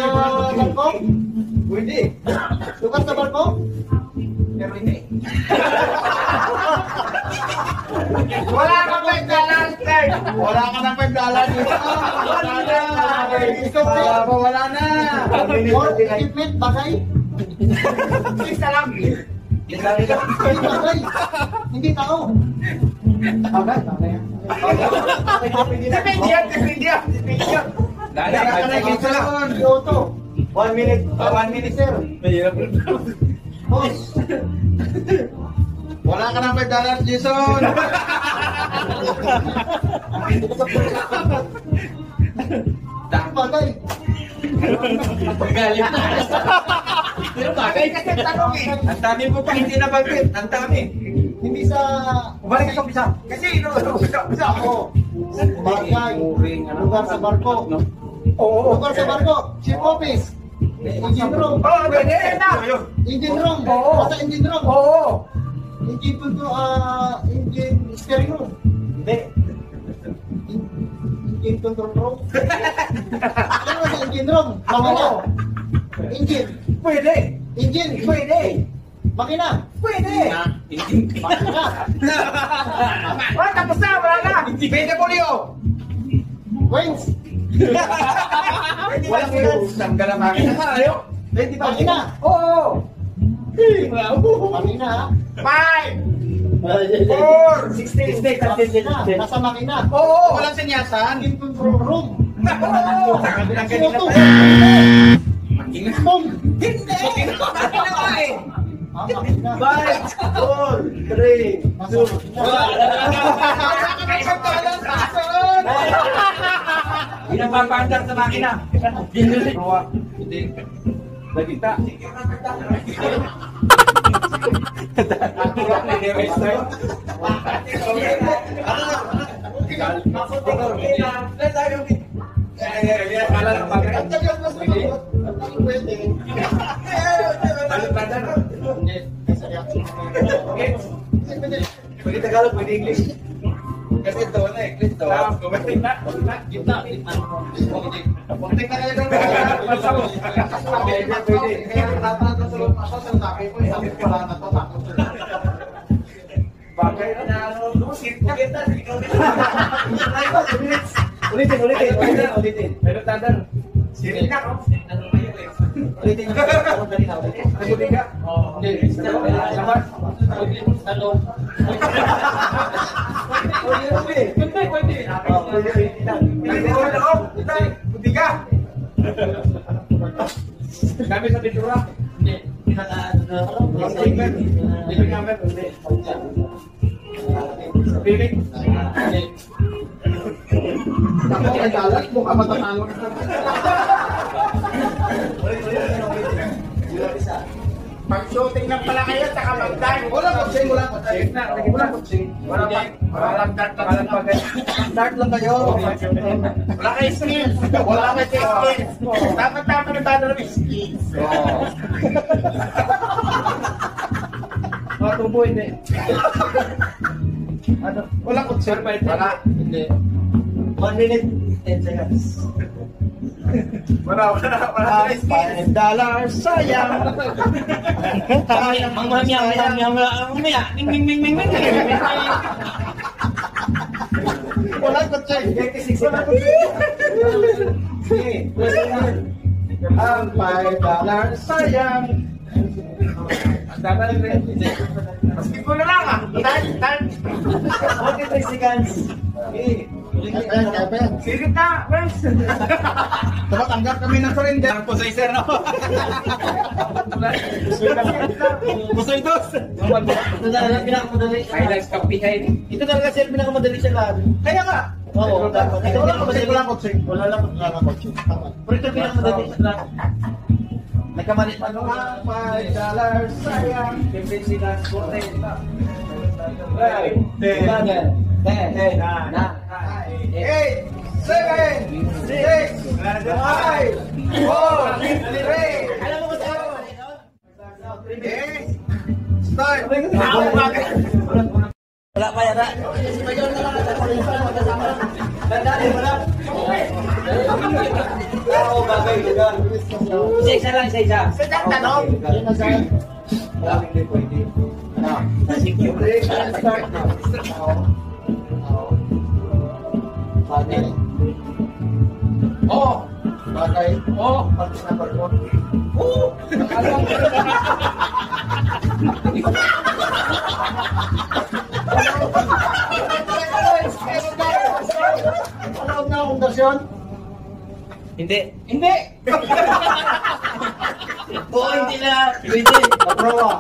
barko? Pwede. Lugar sa barko? Pero hindi. Wala ka ba yung galante? Wala ka ng $5 dito. Wala na. Or equipment, bagay? Isa lang. Bagay. Hindi tao. Bagay. Dependiyan. Dala ka na dito lang. Auto. 1 minute. 1 minute, sir. Boss. Wala ka ng $5, Jason. Bagay. Magalit na. Pero bagay kasi tanong eh. Ang dami mo pa hindi nabanggit. Ang dami. Hindi sa... Balik ka sa umpisa. Kasi umpisa ako. Bagay. Lugar sa barko. Oo. Lugar sa barko. Ship office. Engine room. Oo, pwede na. Engine room. Oo. Nasa engine room. Oo. Engine engine steering room. Hindi. Engine control room. Ano sa engine room? Makina. Engine. Pwede. Engine. Pwede. Makina. Pwede. Makina. Oh, tapos na. Wala na. Pwede po liyo. Wings. Wala ko yun. Tanggal ang makina. Ayaw. Pwede ba? Makina. Oo. Makina ha. 5, 4, 16. Makina. Nasa makina. Oo. Walang sinyasan. Engine control room. Oo. Sabi ng kanina Auto. pa. Makina. Boom. Hindi. Makina ka eh. Makina. 5, 4, 3, Nasa makina. Pinapapandar sa makina. Hindi. Nagkita. Pwede Tagalog, pwede English. Kasi ito na eh, English ito. Kumating na. Gitna. Kumating na kayo doon. Pwede. Kaya natatang sa loob ako sa sakay ko. Sabi ko lang na ito. Bagay na lusit. Ulitin. Pero tandaan. Sirit ka, no? Ulitin. Ulitin ka? Oo. Sabar. Pwede. Pwede ka. Kami sa pintura. Hindi. Living number. Hindi. Living. Hindi. Ako ay dalat mo ka matatangon. Pag-shooting lang pala kayo, saka mag-time. Walang kutsing. Walang start lang kayo. Wala kayo skills. Wala kayo skills. Dapat na tayo ng skills. Mga tubo, hindi. Wala kutsing. Wala. Hindi. 1 minute, 10 seconds. Wala. $5 sayang. Wala ko check. 86 Ang $5 sayang. Ang dapat ng rin. Maski ko na lang ah. Time. 43 seconds. Sirit na, friends. Tumatanggap kami ng surrender. Ang po sa iser, no? Gusto ito. Ito talaga pinakamadali. Highlights kapihay. Ito talaga sir pinakamadali sa lahat. Kaya nga. Oo, dapat. Ito wala kamadali. Wala coaching. Wala lang coaching. Pero ito pinakamadali sa lahat. Nagkamali pa nung $5 sayang. 15 seconds. 10, 9, 8, 7, 6, 5, 4, 3, 2, 1. Start! Wala pa yata. Mayor na lang sa polisan, magkasama lang. Tandaan, wala. Oo, bagay, lugar. Isa lang, isa. Sa tanong. Maraming din pwede. Ano? Secure. Start now. Bagay. Oo. Bagay. Oo. Partis na barko. Oo. Ano na akong version? Hindi. Hindi. Oo, hindi na. Pwede. Paprowa.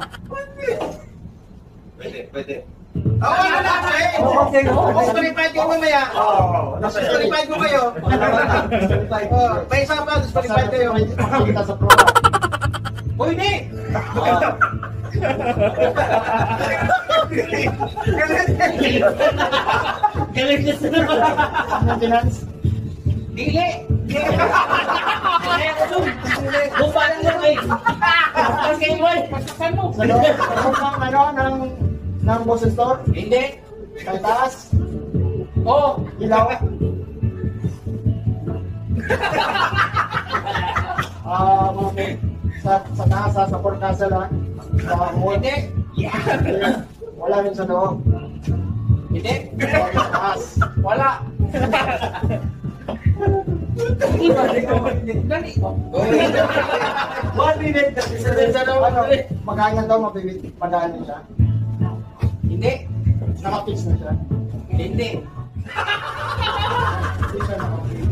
Pwede. Oo, wala na eh. Okay. Disqualified ko mamaya. Disqualified ko kayo. May isa pa, disqualified kayo. Makikita sa prowa. O hindi. Galing na sa Maintenance. Dili. Bupa lang lang eh. Tapos kayo boy. Pagkasan mo. Sa loob ng ng boss store. Hindi. Sa taas. Oo. Ilaw. Sa taas, sa forecastle lang. Sa mall. Hindi. Wala rin sa loob. Hindi. Sa taas. Wala. Magkanya daw, magaan siya. Hindi. Nakapix na siya. Hindi. Hindi siya nakapix.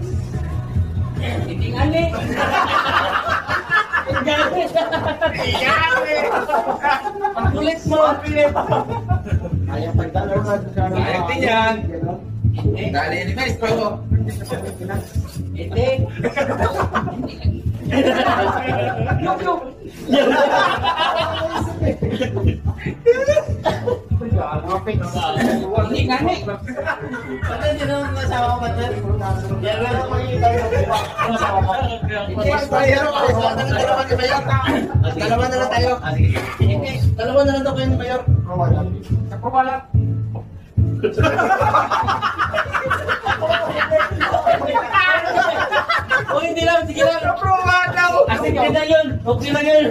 Hindi nga ni. Ang kulit mo. Kaya pagdalaw na siya. Sayang din yan. Ganon. Hindi. Dali ni guys, pero. Hindi. Nakapix. Hindi nga ni. Ano din naman masawa ko ba ito? Yan lang ang makikita yung iba. Dalawa na lang tayo. Hindi. Dalawa na lang daw kayo ni Mayor. Sa pumala. O hindi lang, sige lang. Proba daw. Kasi hindi na yun. Okay na yun.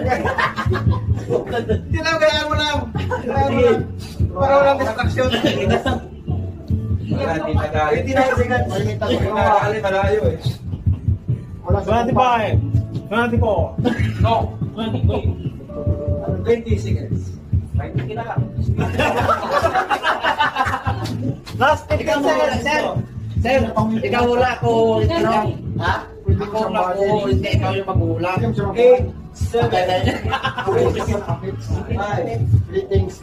Hindi lang, kaya mo lang. Para walang distraction. Hindi na kasi gan. Makikita sa prowa. Malayo eh. Wala sa prowa. 24. No. 20 seconds. Last pick Ikaw wala, sir. Sir, ikaw wala ako. Ha? Pwede Ako wala ako. Hindi, ikaw yung magulang. Yung sa mga- Okay. Seven. Greetings.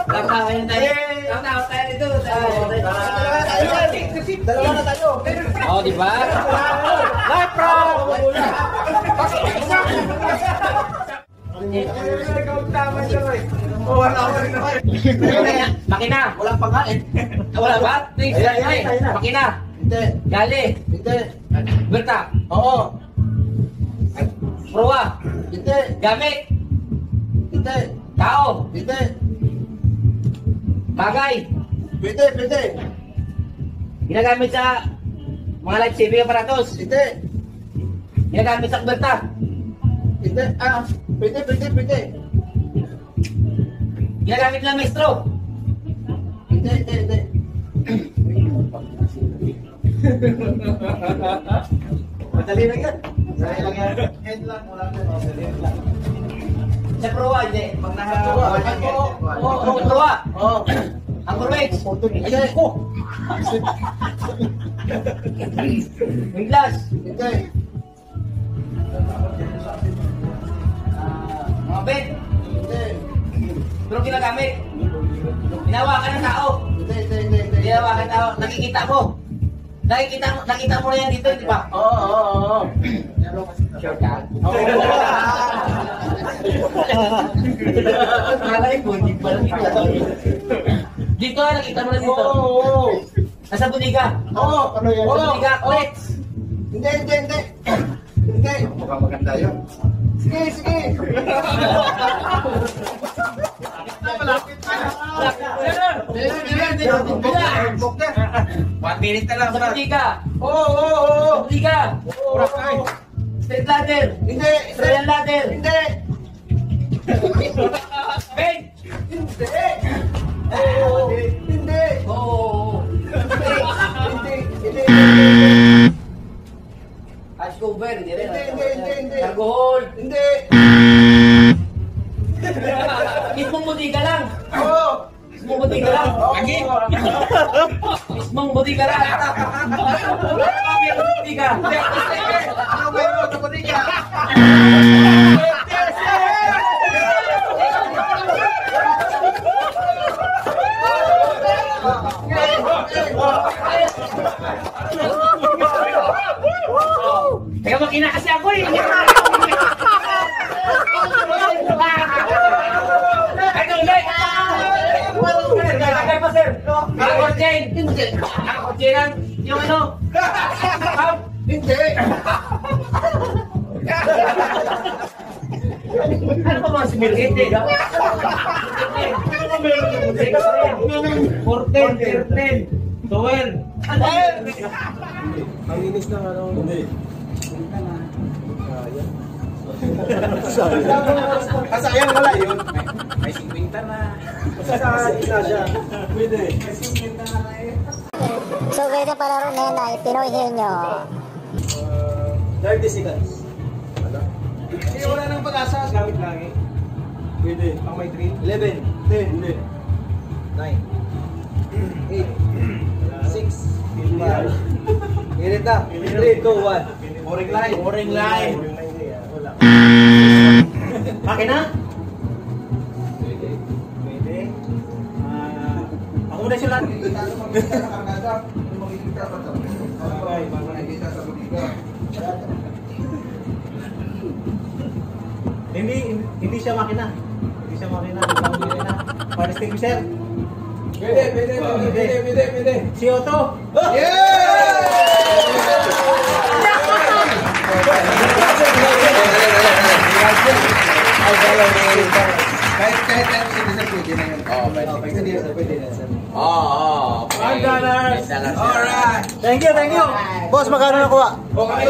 Kakain tayo. Kakain tayo dito. Dalawa na tayo. Oh, di ba? Live from! Makina. Walang pangkain. Wala ba? Please, Ayun na. Makina. Hindi. Gali. Hindi. Berta. Oo. Proa. Hindi. Gamit. Hindi. Tao. Hindi. Bagay. Pwede. Pwede. Ginagamit sa mga life-saving aparatos. Hindi. Ginagamit sa berta. Hindi. Pwede. Pwede. Pwede. Ginagamit ng maestro. Hindi. Hindi. Hindi. Madali lang yan. Madali lang yan. Head lang. Wala na. Madali lang. Sa proa, hindi. Pag Oo. Sa proa. Oo. Ang correct. Hindi. Yung glass. Hindi. Mga bed. Hindi. Pero ginagamit. Hinawakan ng tao. Hindi. Hinawakan ng tao. Nakikita mo. Nakita mo na yan dito, di ba? Oo. Sure ka? Malay mo, hindi pa nakita. Dito, nakita mo na dito. Oo. Nasa budiga. Oo. Ano yan? Sa budiga, correct. Hindi. Hindi. Mukhang maganda yun. Sige. Malapit na. 1 minute na lang. Sa budiga. Oo. Sa budiga. Urakay. Straight ladder. Hindi. Straight ladder. Hindi. Bed. Hindi. Oo. Hindi. Oo. Hindi. Alcohol. Hindi. Mismong butika lang. Oo. Mismong butika lang. Lagi. Mismong butika lang. Meron butika. Ano meron sa butika? Teka, makina kasi ako eh. Ay, tulay! Nagkakay pa, sir. Nakakortyan. Nakakortyan yung ano. Hindi. Ano ba mga similgate? Korten, korten. Towel. Ang inis ng ano. Hindi. Sayang wala yun. May 50 na. Masasakit na siya. Pwede. May 50 na eh. So, pwede palaro na yun ay Pinoy Henyo. 30 seconds. Ano? Hindi, wala nang pag-asa. Gamit lang eh. Pwede. Pang may 3. 11, 10, Hindi. 9, 8, 6, 5. Init na. 3, 2, 1. Boring line. Boring line. Wala. Akin na? Pwede. Pwede. Ako muna sila. Okay, bago nakita sa butika. Hindi siya makina. Hindi siya makina. Fire extinguisher. Pwede. CO2. Kahit pwede na yun. Pwede na, sir. $5. Alright. Thank you. Boss, magkano nakuha? Okay.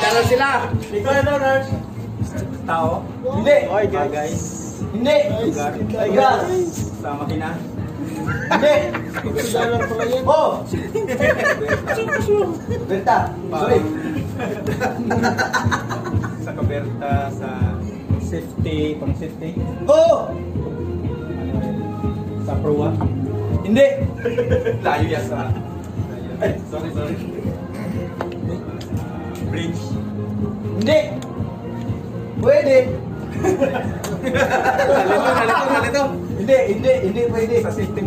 $5 sila. $5. Tao. Hindi. Okay, guys. Hindi. Ay, guys. Sa makina. Hindi. Oh. Benta. Sorry. Sa kaberta, sa safety, pang safety. Oh. Sa proa. Hindi. Layo yan sa... Ay, sorry. Bridge. Hindi. Pwede. Nalito. Hindi pwede. Sa system.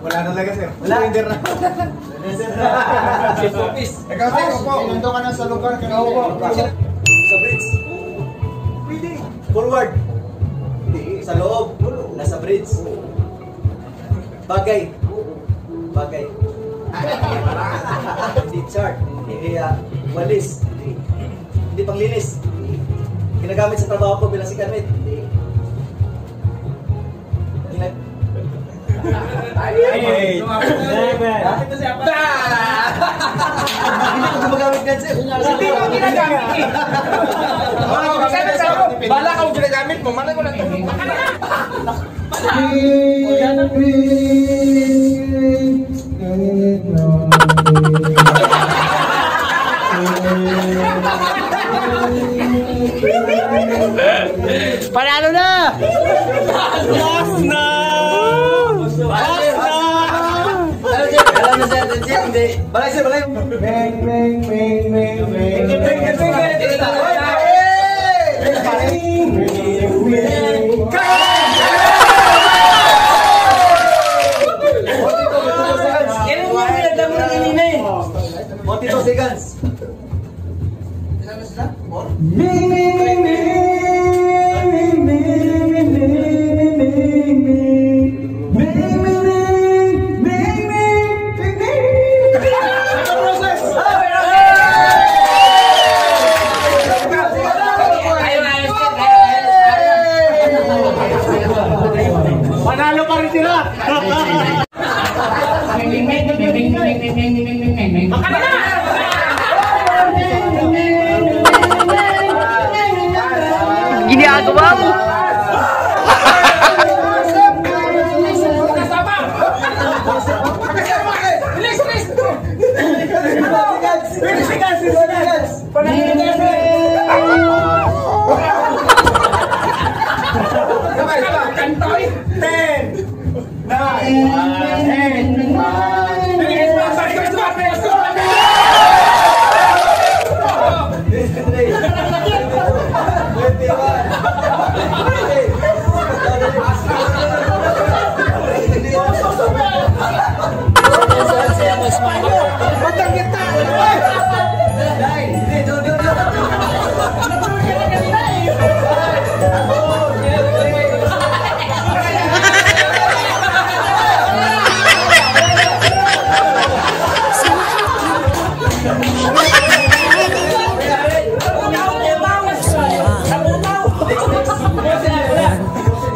Wala na talaga, sir. Wala. Surrender na. Chief office. Ikaw, sir, upo. Nandun ka na sa lugar. Ikaw, upo. Sa bridge. Pwede. Forward. Sa loob. Nasa bridge. Bagay. Hindi chart. Hindi walis. Hindi panglinis. Ginagamit sa trabaho ko bilang sikamit. Hindi. Hey, seven. Hindi ko gumagamit yan, sir. Hindi mo ginagamit eh. Bala ka mo ginagamit mo. Malay mo lang ito. Baka na. Panalo na! Last na! Alam na sir, hindi. Balay sir, balay. Seconds. Panalo pa rin sila! Ginagawa mo. Bilis!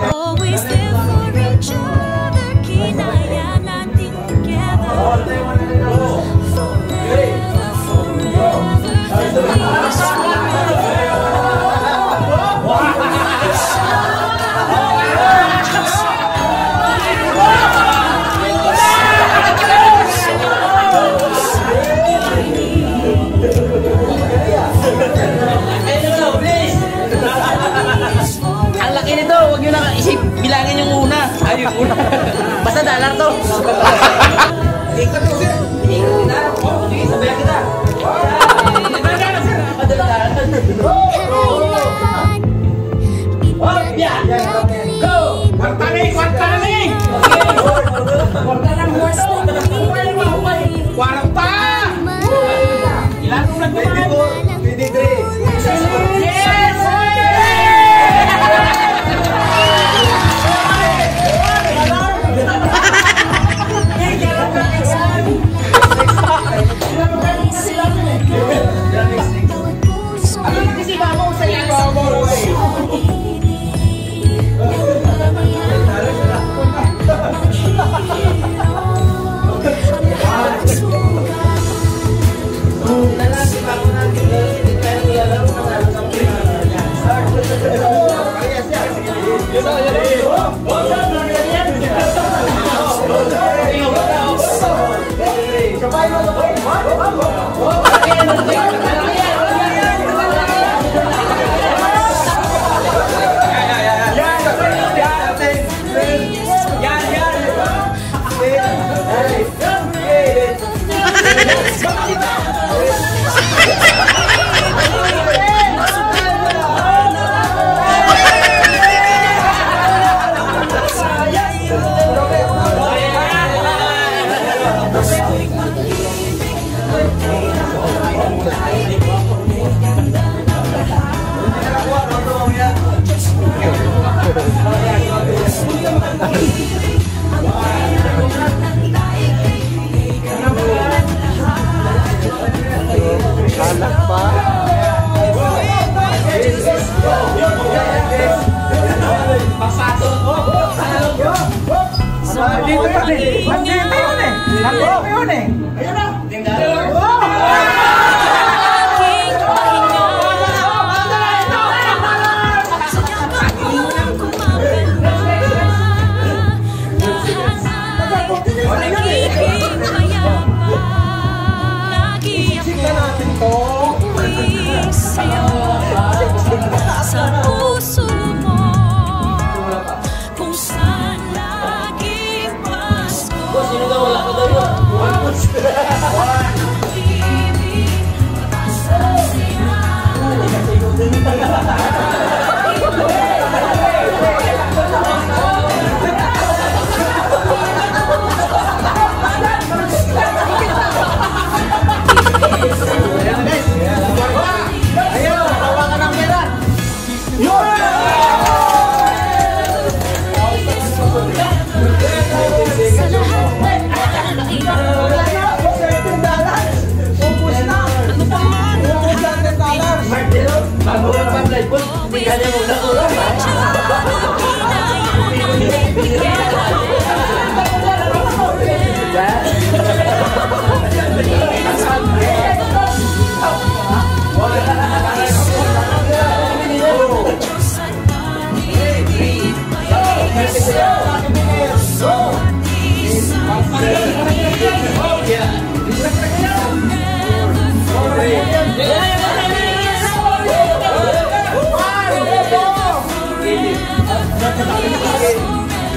Always there for each other, kinaya natin together. Forever, Ang laki nito, huwag nyo na isip, bilangin yung una. Ayun, una. Basta dollar to. Ikot mo sir. Ikot na. Sige, sabayan kita. Oh, yeah. Go! Kwarta na eh! Kwarta lang mo ito! Kwarta! Ilan mo na gumamit? 23. Yes! Dito pa rin. Nandito yun eh. Nandito yun eh. Ayun na. Sa puso mo, kung saan laging Pasko. Sino daw? Wala ka daw yun.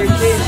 Pag-ibig,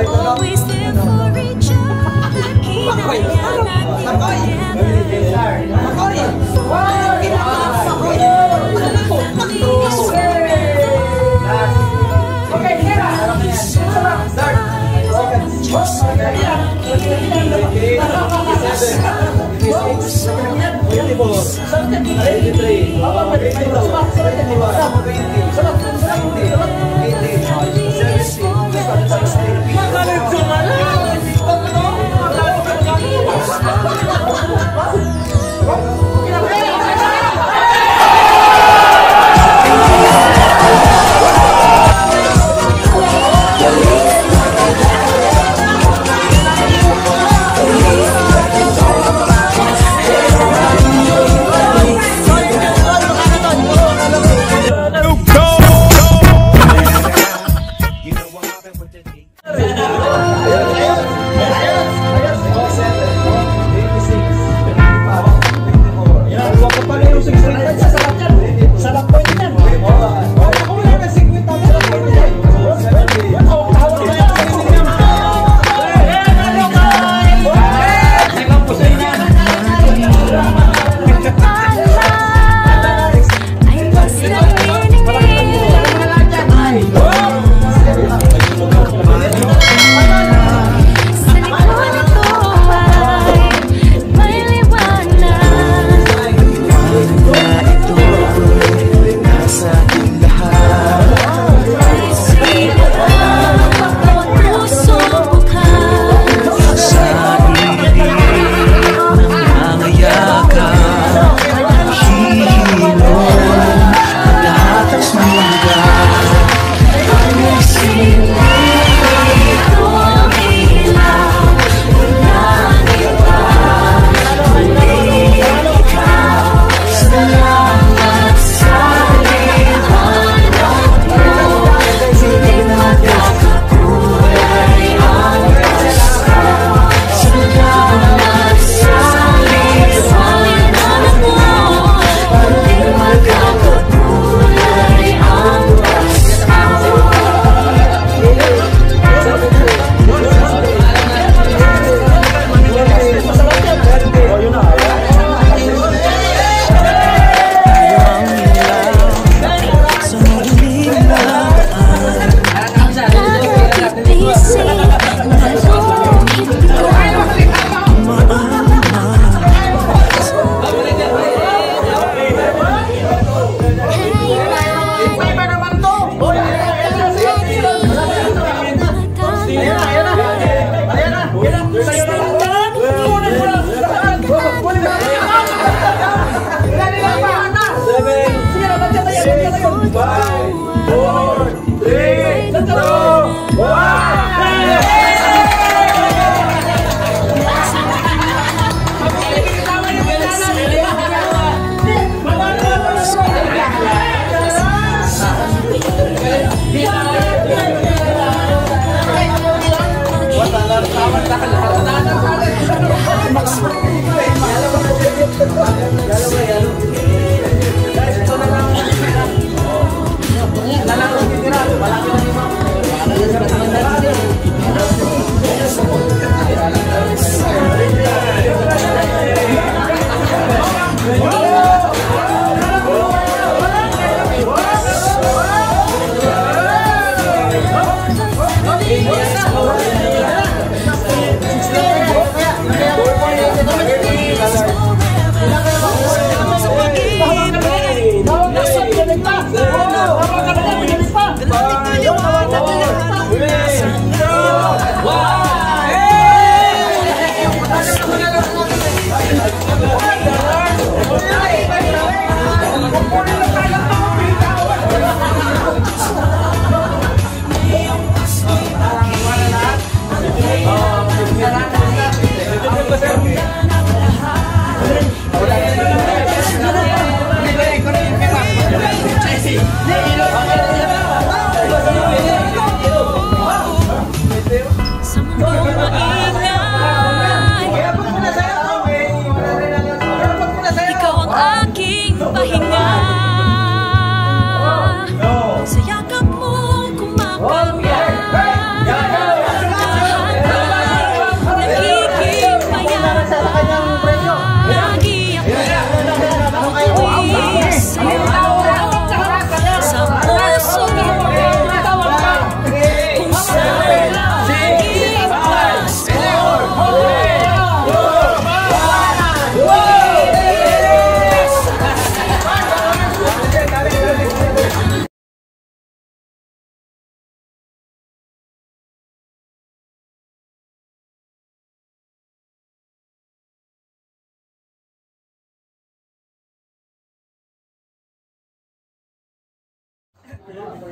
Always there for each other.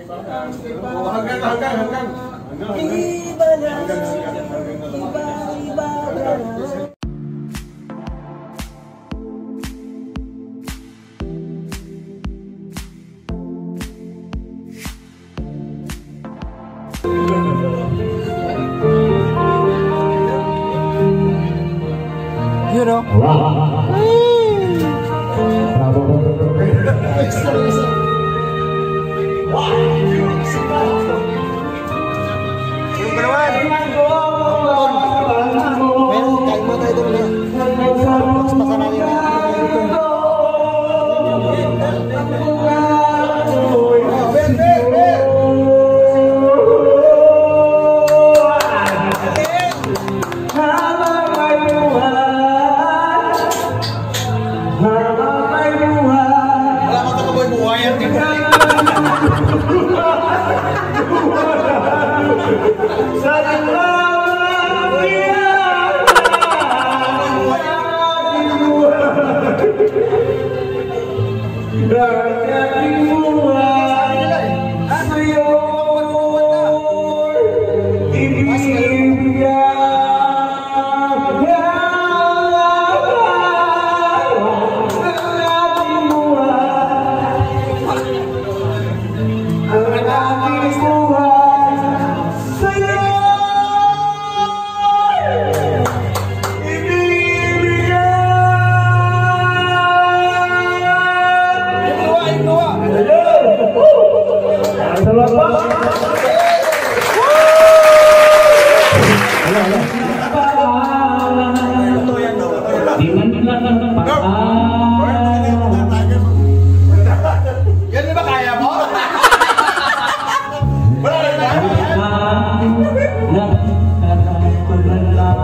Hanggang. Iba lang, iba lang. You know? Yan ba kaya mo?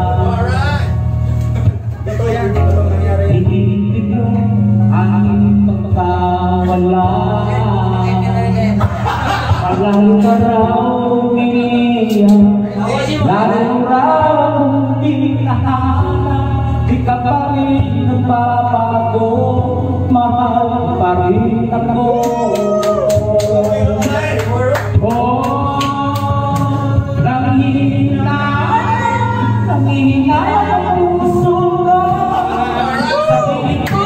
Alright. Dito yan, dito nangyari. Walang karaw Lalo raw pinahanap Di ka pa rin nagbabago Mahal pa rin ako Oh, nanghihina ang puso ko Sa piling ko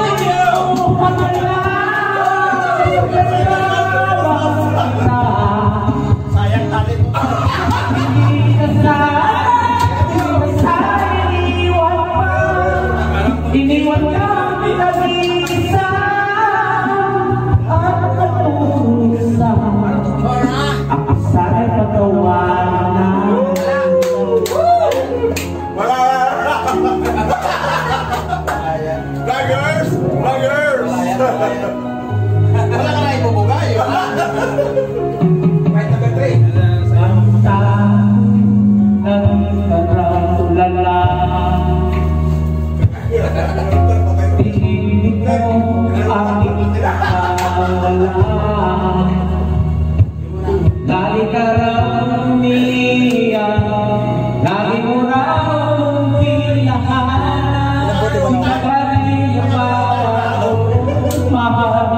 Sayang talent mo. Iniwan ka pinag-iisa at patusa ako sa'y patawanan Vloggers! Vloggers! Wala ka na ibubugay. Right number 3. Samta ng karatulala Pinig mo aking nakawala Lali ka raw umiiyak Lagi mo raw pinahanap Di ka pa rin nagbabago Mahal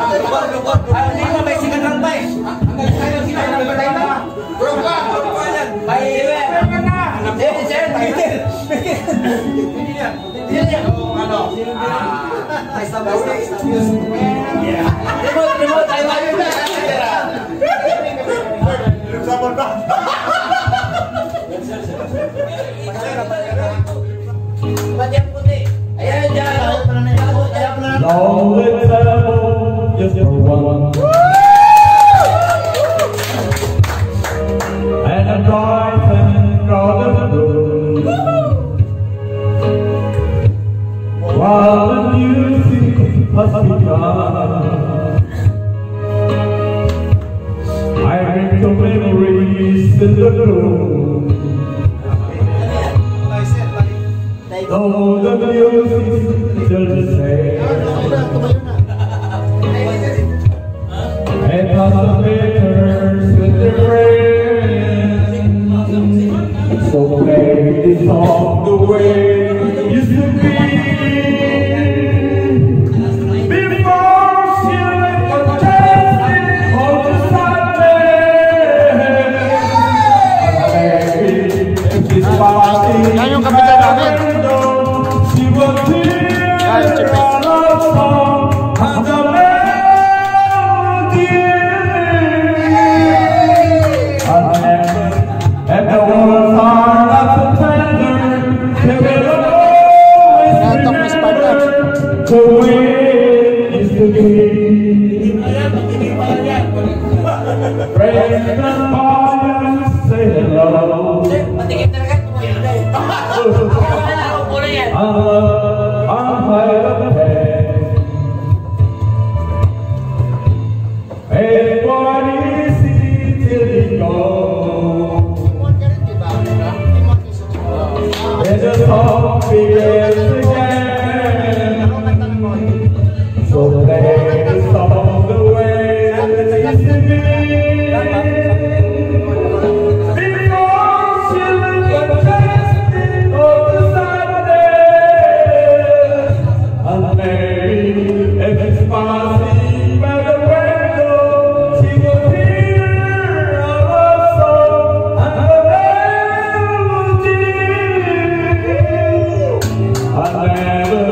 Hindi mo may sigaran pa eh. Long live telephone, just for one. And a bright and crowded room. While the music has begun, I bring the memories in the room. Though the music's still the same, and the pictures with the rain. So play this song the way it used to be. Before she left the chest of the Sunday. Maybe this party Yan yung kapitan namin. she was here on a song and the melody. And the words are not so tender, they will always remember the way it used to be. Friends and boys say hello. I'm high up ahead. Hey, what is it till you go? There's a song begins again. So play the song the way it used to be. Before she left the chest of the Sunday. And maybe if it's passing by the window, she will hear our song and the melody. And never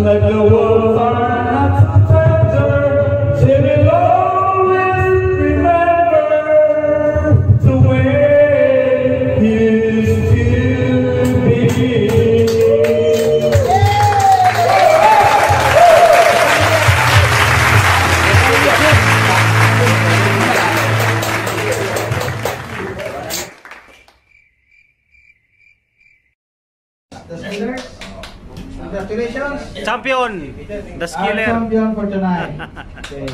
let the words are not tender, she will always remember the way it used to be. Congratulations. Champion, the Our skiller. champion for tonight. Okay.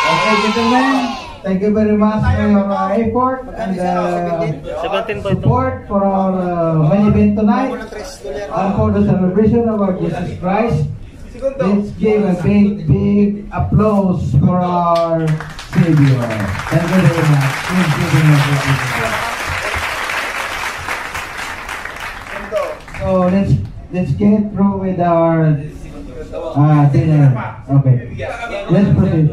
Okay, gentlemen, thank you very much for your effort and 17.2. support for our main event tonight and for the celebration of our Jesus Christ. Let's give a big applause for our Savior. Thank you very much. Please give him a big applause. So let's get through with our dinner. Okay, let's proceed.